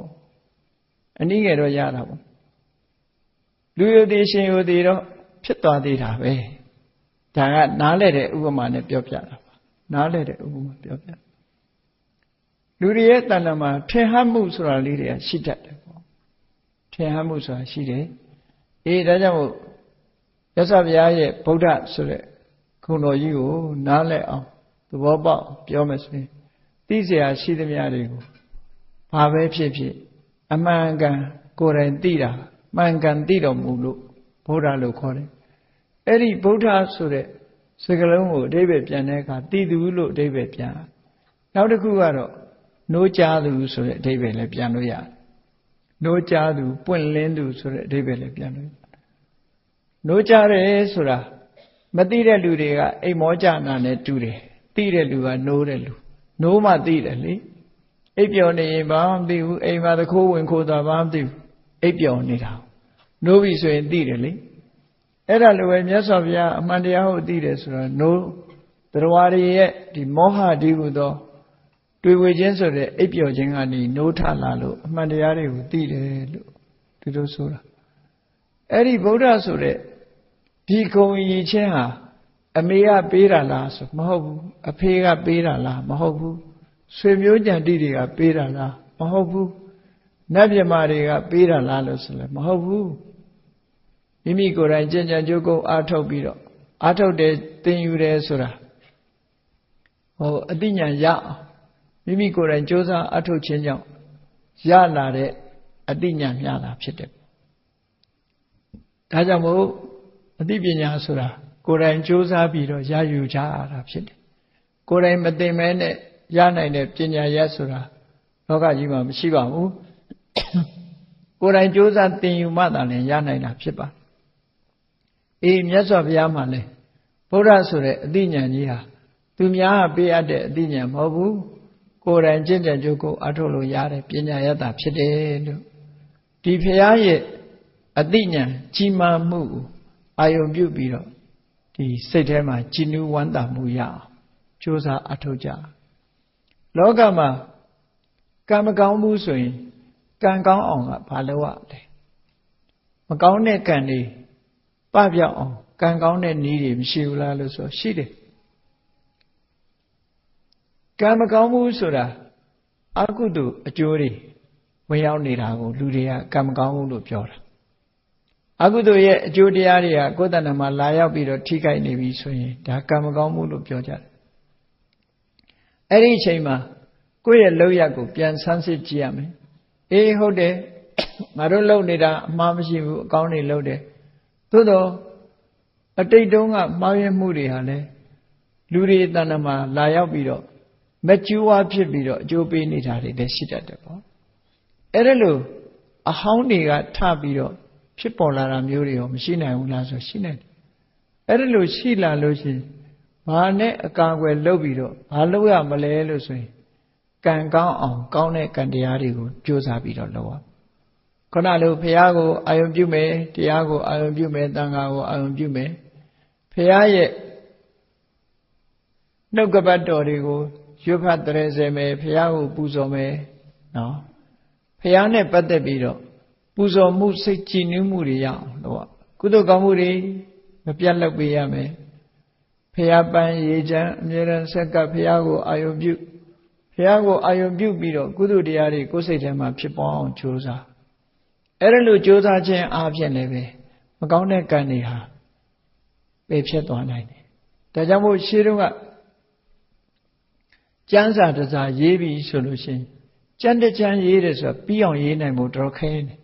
အနည်းငယ်တော့ရတာပေါ့လူယုတိရှင်ယုတိတော့ဖြစ်သွားသေးတာပဲဒါကနားလဲတဲ့ဥပမာနဲ့ပြောပြတာပါနားလဲတဲ့ဥပမာပြောပြလူတွေရဲ့တဏ္ဍာမှာထင်ဟမှုဆိုတာလေးတွေကရှိတတ်တယ်ပေါ့ထင်ဟမှုဆိုတာရှိတယ်ဒါကြောင့်မို့မြတ်စွာဘုရားရဲ့ဗုဒ္ဓဆိုတဲ့ခုံတော်ကြီးကိုနားလဲအောင်သဘောပေါက်ပြောမယ်ဆိုရင်သိเสียရှိသမျှတွေကိုဘာပဲဖြစ်ဖြစ်အမှန်ကန်ကိုယ်တိုင်သိတာမှန်ကန်သိတော်မူလို့ဗုဒ္ဓလို့ခေါ်တယ်အဲ့ဒီဗုဒ္ဓဆိုတဲ့စကားလုံးကိုအဓိပ္ပာယ်ပြန်တဲ့အခါသိသူလို့အဓိပ္ပာယ်ပြန်နောက်တစ်ခုကတော့နိုးကြားသူဆိုတဲ့အဓိပ္ပာယ်လည်းပြန်လို့ရတယ်နိုးကြားသူပွင့်လင်းသူဆိုတဲ့အဓိပ္ပာယ်လည်းပြန်လို့နိုးကြားတယ်ဆိုတာမသိတဲ့လူတွေကအိမ်မောကြနာနဲ့တူတယ်သိတဲ့လူကနိုးတဲ့လူနိုးမှသိတယ်လေအိပ်ပျော်နေရင်ဘာမှမသိဘူးအိမ်မှာသခိုးဝင်ခိုးသွားဘာမှမသိဘူးအိပ်ပျော်နေတာနိုးပြီဆိုရင်သိတယ်လေအဲ့ဒါလိုပဲမြတ်စွာဘုရားအမှန်တရားကိုသိတယ်ဆိုတော့နိုးတရားတွေရဲ့ဒီမောဟဒီဟုသောတွေ့ဝေခြင်းဆိုတဲ့အိပ်ပျော်ခြင်းကနေနိုးထလာလို့အမှန်တရားတွေကိုသိတယ်လို့ သူတို့ဆိုတာအဲ့ဒီဗုဒ္ဓဆိုတဲ့ဒီဂုံရည်ချင်းဟာအမေကပေးတာလားဆိုမဟုတ်ဘူးအဖေကပေးတာလားမဟုတ်ဘူးဆွေမျိုးကြံတိတွေကပေးတာလားမဟုတ်ဘူးနတ်မြမာတွေကပေးတာလားလို့ဆိုလဲမဟုတ်ဘူးမိမိကိုယ်တိုင်ကြင်ကြံကြိုးကုပ်အားထုတ်ပြီးတော့အားထုတ်တယ်သင်ယူတယ်ဆိုတာအသိဉာဏ်ရအောင်မိမိကိုယ်တိုင်ကြိုးစားအားထုတ်ခြင်းကြောင့်ရလာတဲ့အသိဉာဏ်မျှတာဖြစ်တယ်ဒါကြောင့်မို့အသိပညာဆိုတာကိုယ်တိုင်ကြိုးစားပြီးတော့ရယူကြရတာဖြစ်တယ်ကိုယ်တိုင်မသိမဲနဲ့ရနိုင်တဲ့ပညာရဆိုတာလောကကြီးမှာမရှိပါဘူးကိုယ်တိုင်ကြိုးစားသင်ယူမှသာလျှင်ရနိုင်တာဖြစ်ပါမြတ်စွာဘုရားမှာလဲဗုဒ္ဓဆိုတဲ့အသိဉာဏ်ကြီးဟာသူများကပေးအပ်တဲ့အသိဉာဏ်မဟုတ်ဘူးကိုယ်တိုင်ကျင့်ကြံကြိုးကိုအားထုတ်လို့ရတဲ့ပညာရတာဖြစ်တယ်လို့ဒီဘုရားရဲ့အသိဉာဏ်ကြီးမားမှုကိုအာယုံပြုပြီးတော့ဒီစိတ်ထဲမှာကြည်နူးဝမ်းသာမှုရအောင်ကြိုးစားအားထုတ်ကြလောကမှာကံမကောင်းဘူးဆိုရင်ကံကောင်းအောင်ကဘာလုပ်ရလဲမကောင်းတဲ့ကံတွေပပျောက်အောင်ကံကောင်းတဲ့နည်းတွေမရှိဘူးလားလို့ဆိုရှိတယ်ကံမကောင်းဘူးဆိုတာအကုသိုလ်အကျိုးတွေဝင်ရောက်နေတာကိုလူတွေကကံမကောင်းဘူးလို့ပြောတာအကုသိုလ်ရဲ့အကျိုးတရားတွေကကိုယ်တဏ္ဍာမှာလာရောက်ပြီးတော့ထိခိုက်နေပြီဆိုရင်ဒါကံမကောင်းဘူးလို့ပြောကြတယ်အဲ့ဒီအချိန်မှာကိုယ့်ရဲ့လုပ်ရက်ကိုပြန်ဆန်းစစ်ကြည့်ရမယ်ဟုတ်တယ်ငါတို့လုပ်နေတာအမှားမရှိဘူးအကောင်းတွေလုပ်တယ်သို့တော့အတိတ်တုန်းကမှားယွင်းမှုတွေဟာလည်းလူတွေတဏ္ဍာမှာလာရောက်ပြီးတော့မကျူးဝါဖြစ်ပြီးတော့အကျိုးပေးနေတာတွေလည်းရှိတတ်တယ်ပေါ့အဲ့ဒါလို့အဟောင်းတွေကထပြီးတော့ဖြစ်ပေါ်လာတာမျိုးတွေရောမရှိနိုင်ဘူးလားဆိုရှိနိုင်တယ်အဲ့ဒါလို့ရှိလာလို့ရှိရင်ဘာနဲ့အကာအကွယ်လုပ်ပြီးတော့ဘာလုပ်ရမလဲလို့ဆိုရင်ကံကောင်းအောင်ကောင်းတဲ့ကံတရားတွေကိုကြိုးစားပြီးတော့လုပ်ရခုနလိုဘုရားကိုအာရုံပြုမယ်တရားကိုအာရုံပြုမယ်သံဃာကိုအာရုံပြုမယ်ဘုရားရဲ့နှုတ်ကပတ်တော်တွေကိုရွတ်ဖတ်တရေစေမယ်ဘုရားကိုပူဇော်မယ်နော်ဘုရားနဲ့ပတ်သက်ပြီးတော့ပူဇော်မှုစိတ်ကြည်နူးမှုတွေရအောင်လို့ကုသိုလ်ကောင်းမှုတွေမပြတ်လုပ်ပေးရမယ်ဘုရားပန်းရေချမ်းအမြဲတမ်းဆက်ကပ်ဘုရားကိုအာရုံပြုဘုရားကိုအာရုံပြုပြီးတော့ကုသိုလ်တရားတွေကိုယ်စိတ်ထဲမှာဖြစ်ပေါ်အောင်ကြိုးစားအဲ့ဒါလို့ကြိုးစားခြင်းအားဖြင့်လည်းပဲမကောင်းတဲ့ကံတွေဟာပယ်ဖြစ်သွားနိုင်တယ်ဒါကြောင့်မို့ရှင်းတော့ကကျမ်းစာတစ်စာရေးပြီဆိုလို့ရှိရင်ကျမ်းတစ်ကျမ်းရေးတယ်ဆိုတော့ပြီးအောင်ရေးနိုင်ဖို့တော်ခဲနေ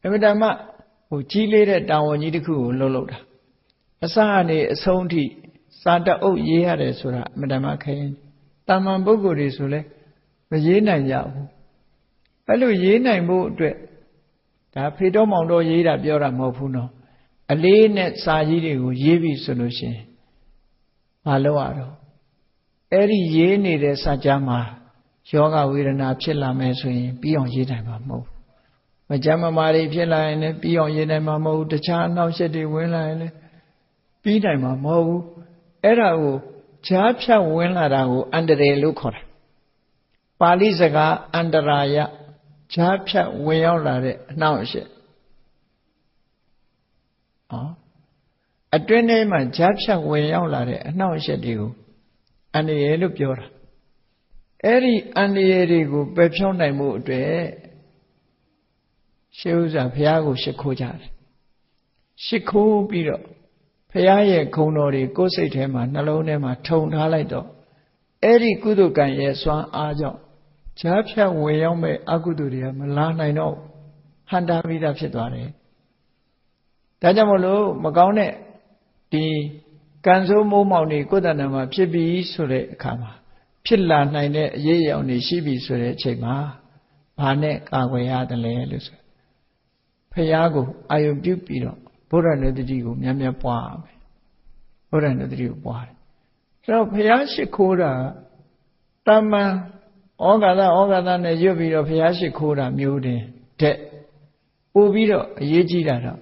အမှန်တမ်းကြီးလေးတဲ့တာဝန်ကြီးတစ်ခုကိုလုပ်တာအစကနေအဆုံးထိစာတအုပ်ရေးရတယ်ဆိုတာအမှန်တမ်းခဲရင်တာမန်ပုဂ္ဂိုလ်တွေဆိုလဲမရေးနိုင်ကြဘူးအဲ့လိုရေးနိုင်ဖို့အတွက်ဒါဖေတော်မောင်တော်ရေးတာပြောတာမဟုတ်ဘူးနော်အလေးနဲ့စာကြီးတွေကိုရေးပြီဆိုလို့ရှိရင်မလုပ်ရတော့အဲ့ဒီရေးနေတဲ့စာကြားမှာယောဂဝေဒနာဖြစ်လာမယ်ဆိုရင်ပြီးအောင်ရေးနိုင်မှာမဟုတ်ဘူးမကြမ်းမမာတွေဖြစ်လာရင်လည်းပြီးအောင်ရေးနိုင်မှာမဟုတ်ဘူးတခြားအနှောက်အယှက်တွေဝင်လာရင်လည်းပြီးနိုင်မှာမဟုတ်ဘူးအဲ့ဒါကိုဈာဖြတ်ဝင်လာတာကိုအန္တရာယ်လို့ခေါ်တာပါဠိစကားအန္တရာယဈာဖြတ်ဝင်ရောက်လာတဲ့အနှောက်အယှက်အတွင်းထဲမှာဈာဖြတ်ဝင်ရောက်လာတဲ့အနှောက်အယှက်တွေကိုအန္တရာယ်လို့ပြောတာအဲ့ဒီအန္တရာယ်တွေကိုပယ်ဖြောင်းနိုင်မှုအတွက်ရှေးဥစွာဘုရားကိုရှိခိုးကြတယ်ရှိခိုးပြီးတော့ဘုရားရဲ့ဂုဏ်တော်တွေကိုယ်စိတ်ထဲမှာနှလုံးထဲမှာထုံထားလိုက်တော့အဲ့ဒီကုသိုလ်ကံရဲ့စွမ်းအားကြောင့်ဈာဖြတ်ဝင်ရောက်မဲ့အကုသိုလ်တွေကမလာနိုင်တော့ဟန်တာပြီးသားဖြစ်သွားတယ်ဒါကြောင့်မလို့မကောင်းတဲ့ဒီကံဆိုးမိုးမှောင်တွေကိုယ်တဏ္ဍာမှာဖြစ်ပြီးဆိုတဲ့အခါမှာဖြစ်လာနိုင်တဲ့အရေးအယောင်တွေရှိပြီဆိုတဲ့အချိန်မှာဘာနဲ့ကာကွယ်ရတယ်လဲလို့ဆိုဖရာကိုအာယုံပြုပြီးတော့ဘုရားနုတ္တိကိုများများပွားရမယ်ဘုရားနုတ္တိကိုပွားတယ်အဲ့တော့ဖရာရှိခိုးတာတမန်ဩဃာသနဲ့ရွတ်ပြီးတော့ဖရာရှိခိုးတာမျိုးတင်တဲ့ပို့ပြီးတော့အရေးကြီးတာတော့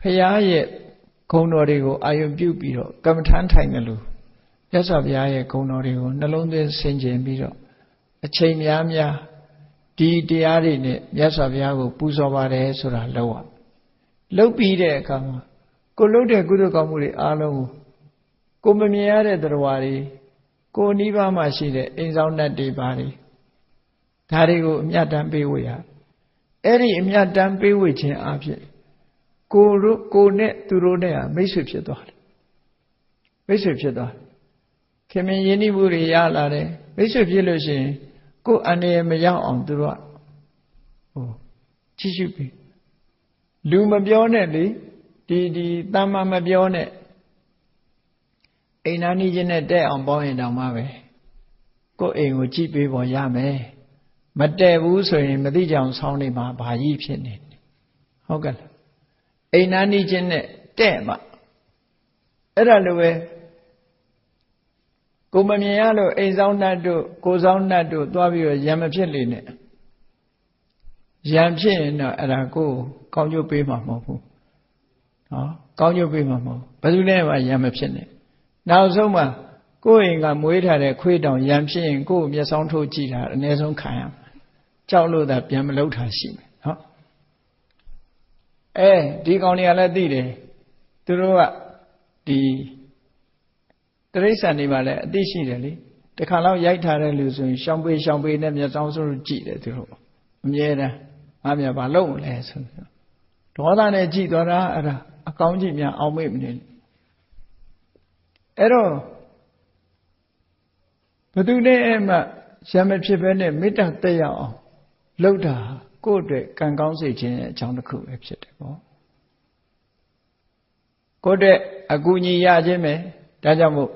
ဖရာရဲ့ဂုဏ်တော်တွေကိုအာယုံပြုပြီးတော့ကမ္မထမ်းထိုင်တယ်လို့မြတ်စွာဘုရားရဲ့ဂုဏ်တော်တွေကိုနှလုံးသွင်းဆင်ခြင်ပြီးတော့အချိန်များ ဒီတရားတွေနဲ့မြတ်စွာဘုရားကိုပူဇော်ပါတယ်ဆိုတာလုပ်ပြီးတဲ့အခါမှာကိုလုပ်တဲ့ကုသိုလ်ကောင်းမှုတွေအားလုံးကိုမမြင်ရတဲ့တရားတွေကိုနိဗ္ဗာန်မှာရှိတဲ့အိမ်ဆောင်တတ်တွေပါတွေဒါတွေကိုအမြတ်တမ်းပေးဝေရအဲ့ဒီအမြတ်တမ်းပေးဝေခြင်းအဖြစ်ကိုနဲ့သူတို့နဲ့မိတ်ဆွေဖြစ်သွားတယ်မိတ်ဆွေဖြစ်သွားခင်မင်ရင်းနှီးမှုတွေရလာတယ်မိတ်ဆွေဖြစ်လို့ရှိရင်ကိုယ်အန္တရာယ်မရောက်အောင်သူတို့ကကြည့်ရှုပြီးလူမပြောနဲ့လေဒီတမ္မာမပြောနဲ့အိမ်နာနီးချင်းနဲ့တဲ့အောင်ပေါင်းရင်တောင်မှပဲကိုယ်အိမ်ကိုကြည့်ပေးပေါ်ရမယ်မတဲ့ဘူးဆိုရင်မသိကြအောင်ဆောင်းနေမှာဘာကြီးဖြစ်နေဟုတ်ကဲ့လားအိမ်နာနီးချင်းနဲ့တဲ့မှအဲ့ဒါလိုပဲကိုမမြင်ရလို့အိမ်ဆောင်နှတ်တို့ကိုဆောင်နှတ်တို့သွားပြီးတော့ရံမဖြစ်လေနဲ့ရံဖြစ်ရင်တော့အဲ့ဒါကိုကောင်းကျိုးပေးမှာမဟုတ်ဘူးနော်ကောင်းကျိုးပေးမှာမဟုတ်ဘယ်သူလဲမှရံမဖြစ်နဲ့နောက်ဆုံးမှကိုယ့်အိမ်ကမွေးထားတဲ့ခွေးတောင်ရံဖြစ်ရင်ကိုယ့်မျက်စောင်းထိုးကြည့်တာအနည်းဆုံးခံရမယ်ကြောက်လို့သာပြန်မလုပ်တာရှိမယ်နော်ဒီကောင်တွေကလည်းသိတယ်သူတို့ကဒီတရိစ္ဆာန်တွေပါလဲအသိရှိတယ်လေတခါလောက်ရိုက်ထားတဲ့လူဆိုရင်ရှောင်းပေးနဲ့မျက်စောင်းဆိုကြည့်တယ်သူတို့အမြဲတမ်းငါမြတ်ဘာလုပ်မလဲဆိုဒေါသနဲ့ကြည့်သွားတာအဲ့ဒါအကောင်းကြီးများအောင်မေ့မနေအဲ့တော့ဘသူနဲ့မှရံမဖြစ်ဘဲနဲ့မေတ္တာတက်ရအောင်လုပ်တာကိုယ့်အတွက်ကံကောင်းစေခြင်းရဲ့အကြောင်းတစ်ခုပဲဖြစ်တယ်ပေါ့ကိုယ့်အတွက်အကူအညီရခြင်းပဲဒါကြောင့်မို့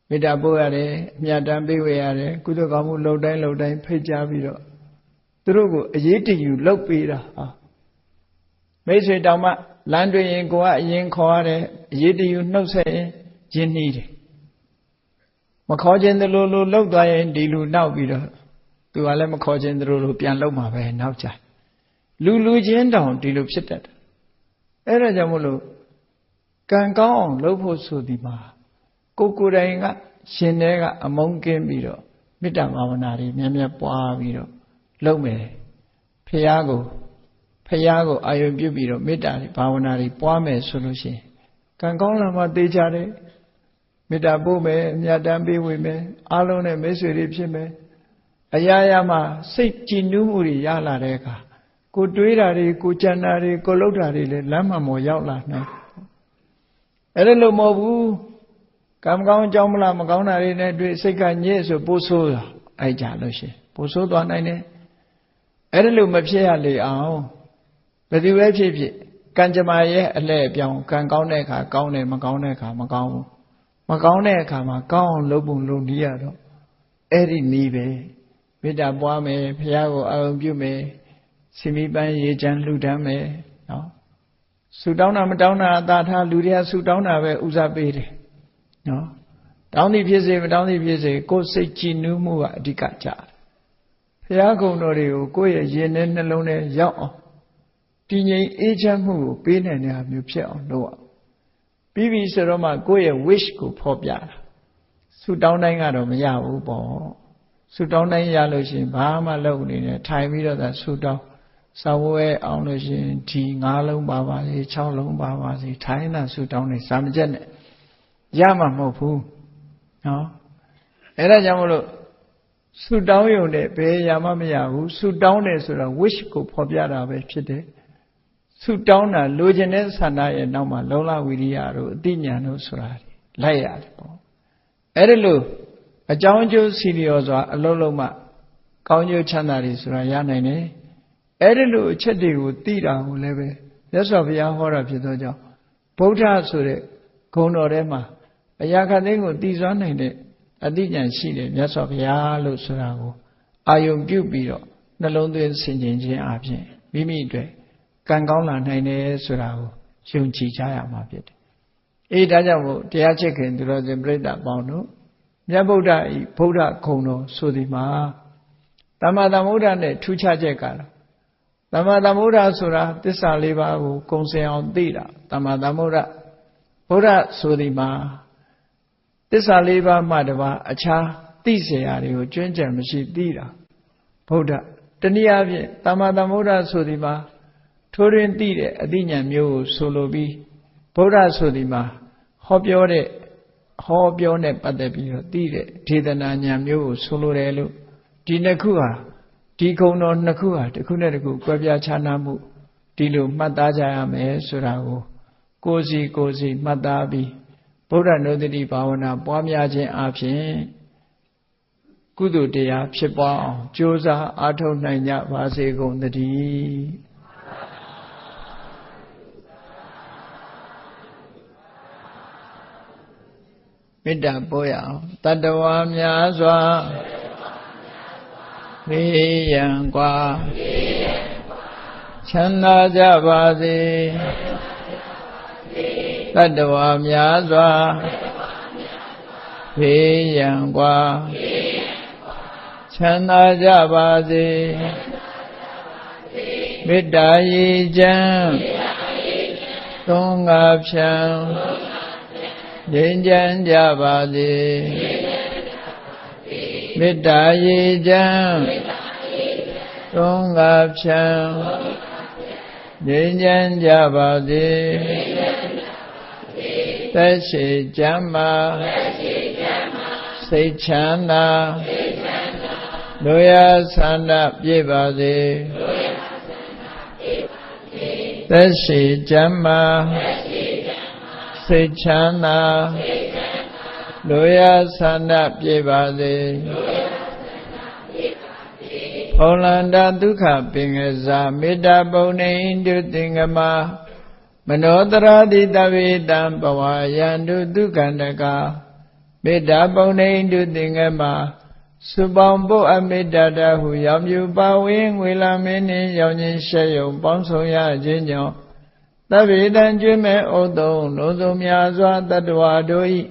မေတ္တာပို့ရတယ်အမြတ်တမ်းပေးဝေရတယ်ကုသိုလ်ကောင်းမှုလုပ်တိုင်းဖိတ်ကြားပြီးတော့သူတို့ကိုအရေးတယူလုပ်ပေးတာမိတ်ဆွေတောင်မှလမ်းတွေ့ရင်ကိုကအရင်ခေါ်ရတယ်အရေးတယူနှုတ်ဆက်ရင်ရင်းနှီးတယ်မခေါ်ခြင်းသလိုလှုပ်သွားရင်ဒီလူနောက်ပြီးတော့သူကလည်းမခေါ်ခြင်းသလိုပြန်လှုပ်မှာပဲနောက်ကြလူချင်းတောင်ဒီလိုဖြစ်တတ်တယ်အဲ့ဒါကြောင့်မို့လို့ကံကောင်းအောင်လုပ်ဖို့ဆိုဒီမှာကိုယ်တိုင်ကရှင်တဲ့ကအမုန်းကင်းပြီးတော့မေတ္တာဘာဝနာတွေမြတ်ပွားပြီးတော့လုပ်မယ်ဖရာကိုအာရုံပြုပြီးတော့မေတ္တာဘာဝနာတွေပွားမယ်ဆိုလို့ရှိရင်ကံကောင်းလာမှသိကြတယ်မေတ္တာပို့မယ်အမြတ်တမ်းပေးဝေမယ်အားလုံးနဲ့မိတ်ဆွေတွေဖြစ်မယ်အရာရာမှာစိတ်ကြည်နူးမှုတွေရလာတဲ့အခါကိုတွေးတာတွေကိုကြံတာတွေကိုလှုပ်တာတွေလည်းလမ်းမှန်ပေါ်ရောက်လာနိုင်အဲ့ဒါလို့မဟုတ်ဘူးကံကောင်းကြောင်းမလားမကောင်းတာတွေနဲ့တွေ့စိတ်ကညစ်ဆိုပိုးဆိုးတာအဲ့ကြလို့ရှိရင်ပိုးဆိုးသွားနိုင်တယ်အဲ့ဒါလို့မဖြစ်ရလေအောင်ဘယ်သူပဲဖြစ်ကံကြမ္မာရဲ့အလှည့်အပြောင်းကံကောင်းတဲ့အခါကောင်းတယ်မကောင်းတဲ့အခါမကောင်းဘူးမကောင်းတဲ့အခါမှာကောင်းအောင်လုပ်ပုံလုပ်နည်းရတော့အဲ့ဒီနည်းပဲမေတ္တာပွားမယ်ဘုရားကိုအာရုံပြုမယ်စီမီပန်းရေချမ်းလှူဒန်းမယ်နော်ဆူတောင်းတာမတောင်းတာအသာထားလူတွေကဆူတောင်းတာပဲဥစားပေးတယ်နော်တောင်းသည်ဖြစ်စေမတောင်းသည်ဖြစ်စေကိုယ်စိတ်ကြည်နူးမှုကအဓိကကြတယ်ဘုရားကုံတော်တွေကိုကိုယ့်ရဲ့ရင်ထဲနှလုံးထဲရောက်အောင်တည်ငြိမ်အေးချမ်းမှုကိုပေးနိုင်တဲ့မျိုးဖြစ်အောင်လုပ်အောင်ပြီးပြီဆိုတော့မှကိုယ့်ရဲ့ wish ကိုဖော်ပြတာဆူတောင်းတိုင်းကတော့မရဘူးပေါ့ဆူတောင်းတိုင်းရလို့ရှိရင်ဘာမှလုပ်နေနဲ့ထိုင်ပြီးတော့သာဆူတောင်းစာဝဲအောင်လို့ရှိရင်ဒီ9လုံးပါပါစေ6လုံးပါပါစေထိုင်တာဆူတောင်းနေစာမကျက်နဲ့ရမှာမဟုတ်ဘူးနော်အဲ့ဒါကြောင့်မလို့ဆူတောင်းရုံနဲ့ဘယ်ရမှမရဘူးဆူတောင်းတယ်ဆိုတော့ wish ကိုဖော်ပြတာပဲဖြစ်တယ်ဆူတောင်းတာလိုချင်တဲ့ဆန္ဒရဲ့နောက်မှာလုံလဝိရိယတို့အတိညာတို့ဆိုတာလိုက်ရတယ်ပေါ့အဲ့ဒါလို့အကြောင်းအကျိုးစီလျော်စွာအလုံးလုံးမှကောင်းကျိုးချမ်းသာတွေဆိုတာရနိုင်တယ်အဲ့ဒါလို့အချက်တွေကိုသိတာကိုလည်းပဲမြတ်စွာဘုရားဟောတာဖြစ်သောကြောင့်ဗုဒ္ဓဆိုတဲ့ဂုဏ်တော်ထဲမှာအရာခသိန်းကိုတည်စွမ်းနိုင်တဲ့အတိညာရှိတယ်မြတ်စွာဘုရားလို့ဆိုတာကိုအာယုံပြုပြီးတော့နှလုံးသွင်းဆင်ခြင်ခြင်းအပြင်မိမိအတွက်ကံကောင်းလာနိုင်တယ်ဆိုတာကိုယုံကြည်ကြရမှာဖြစ်တယ်။ဒါကြောင့်မို့တရားချစ်ခင်သူတော်စင်ပြိဿပေါင်းတို့မြတ်ဗုဒ္ဓဤဗုဒ္ဓဂုဏ်တော်ဆိုဒီမှာသမ္မာသမ္ဗုဒ္ဓနဲ့ထူးခြားချက်ကတော့သမ္မာသမ္ဗုဒ္ဓဆိုတာသစ္စာလေးပါးကိုကုံစင်အောင်သိတာသမ္မာသမ္ဗုဒ္ဓဗုဒ္ဓဆိုဒီမှာသစ္စာလေးပါးမှတပါအခြားသိเสียရာတွေကိုကျွမ်းကျင်မရှိသိတာဗုဒ္ဓ တနည်းအားဖြင့်သမ္မာသမ္ဗုဒ္ဓဆိုဒီမှာထိုးရင်းသိတဲ့အသိဉာဏ်မျိုးကိုဆိုလိုပြီးဗုဒ္ဓဆိုဒီမှာဟောပြောနဲ့ပတ်သက်ပြီးတော့သိတဲ့ဒေသနာဉာဏ်မျိုးကိုဆိုလိုတယ်လို့ဒီနှစ်ခုဟာဒီကုံတော်နှစ်ခုဟာတစ်ခုနဲ့တစ်ခုကွဲပြားခြားနားမှုဒီလိုမှတ်သားကြရမယ်ဆိုတာကိုကိုယ်စီမှတ်သားပြီးဗုဒ္ဓနုဒတိဘာဝနာပွားများခြင်းအပြင်ကုသိုလ်တရားဖြစ်ပွားအောင်ကြိုးစားအားထုတ်နိုင်ကြပါစေကုန်သတည်းမေတ္တာပို့ရအောင်တတ္တဝါများစွာဘေးရန်กว่าချမ်းသာကြပါစေတတ္တဝါများစွာဘေးရန်กว่าချမ်းသာကြပါစေမေတ္တာရေချမ်းသုံးငါဖြံငြိမ်းချမ်းကြပါစေမေတ္တာရေချမ်းသုံးငါဖြံငြိမ်းချမ်းကြပါစေသက်ရှိချမ်းသာစိတ်ချမ်းသာလူရဆန္ဒပြည့်ပါစေသက်ရှိချမ်းသာစိတ်ချမ်းသာလူရဆန္ဒပြည့်ပါစေဩလန္တဒုက္ခပင်ကစားမေတ္တာပုံနေတုသင်္ကမမနောတရာတိတဝေတံဘဝယန္တုဒုက္ခန္တကမေတ္တာပုံနေတုသင်္ကမစုပေါင်းဖို့အမေတ္တာတဟုရောင်ပြူပါဝင်းငွေလာမင်းနှင့်ရောင်ချင်းရှက်ယုံပေါင်းဆောင်ရခြင်းကြောင့်သဗ္ဗေတံကျွေးမဲ့ဩတုံလုံးစုံများစွာတတ္တဝါတို့၏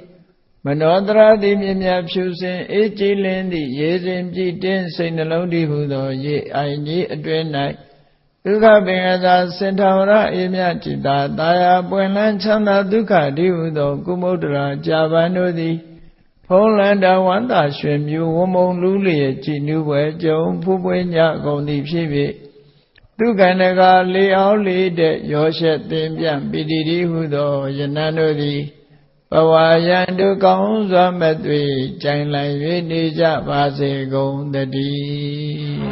မနောတရာတိမြင်မြဖြူစင်အေးကြည်လင်းသည့်ရေစဉ်ကြည်တင်းစိတ်နှလုံးတည်ဟုသောရေအိုင်ကြီးအတွင်း၌ဒုက္ခပင်ကသာစင်ထာဝရအေမြจิตတာတာယာပွင့်လန်းချမ်းသာဒုက္ခတည်ဟုသောကုမုဒ္ဒရာကြာပန်တို့သည်ဖုံးလန်းတဝန္တာရွှင်မြူဝမုံလူလျက်ကြည်နူးပွဲကြုံဖူးပွေညကုန်သည်ဖြစ်၍ဒုက္ခန္တကလေအောင်လေးတဲ့ရောရှက်သင်ပြန့်ပိတိတိဟုသောယနံတို့သည်ဘဝယံတုကောင်းစွာမဲ့သွေကြိုင်လိုက်၍နေကြပါစေကုန်သတည်း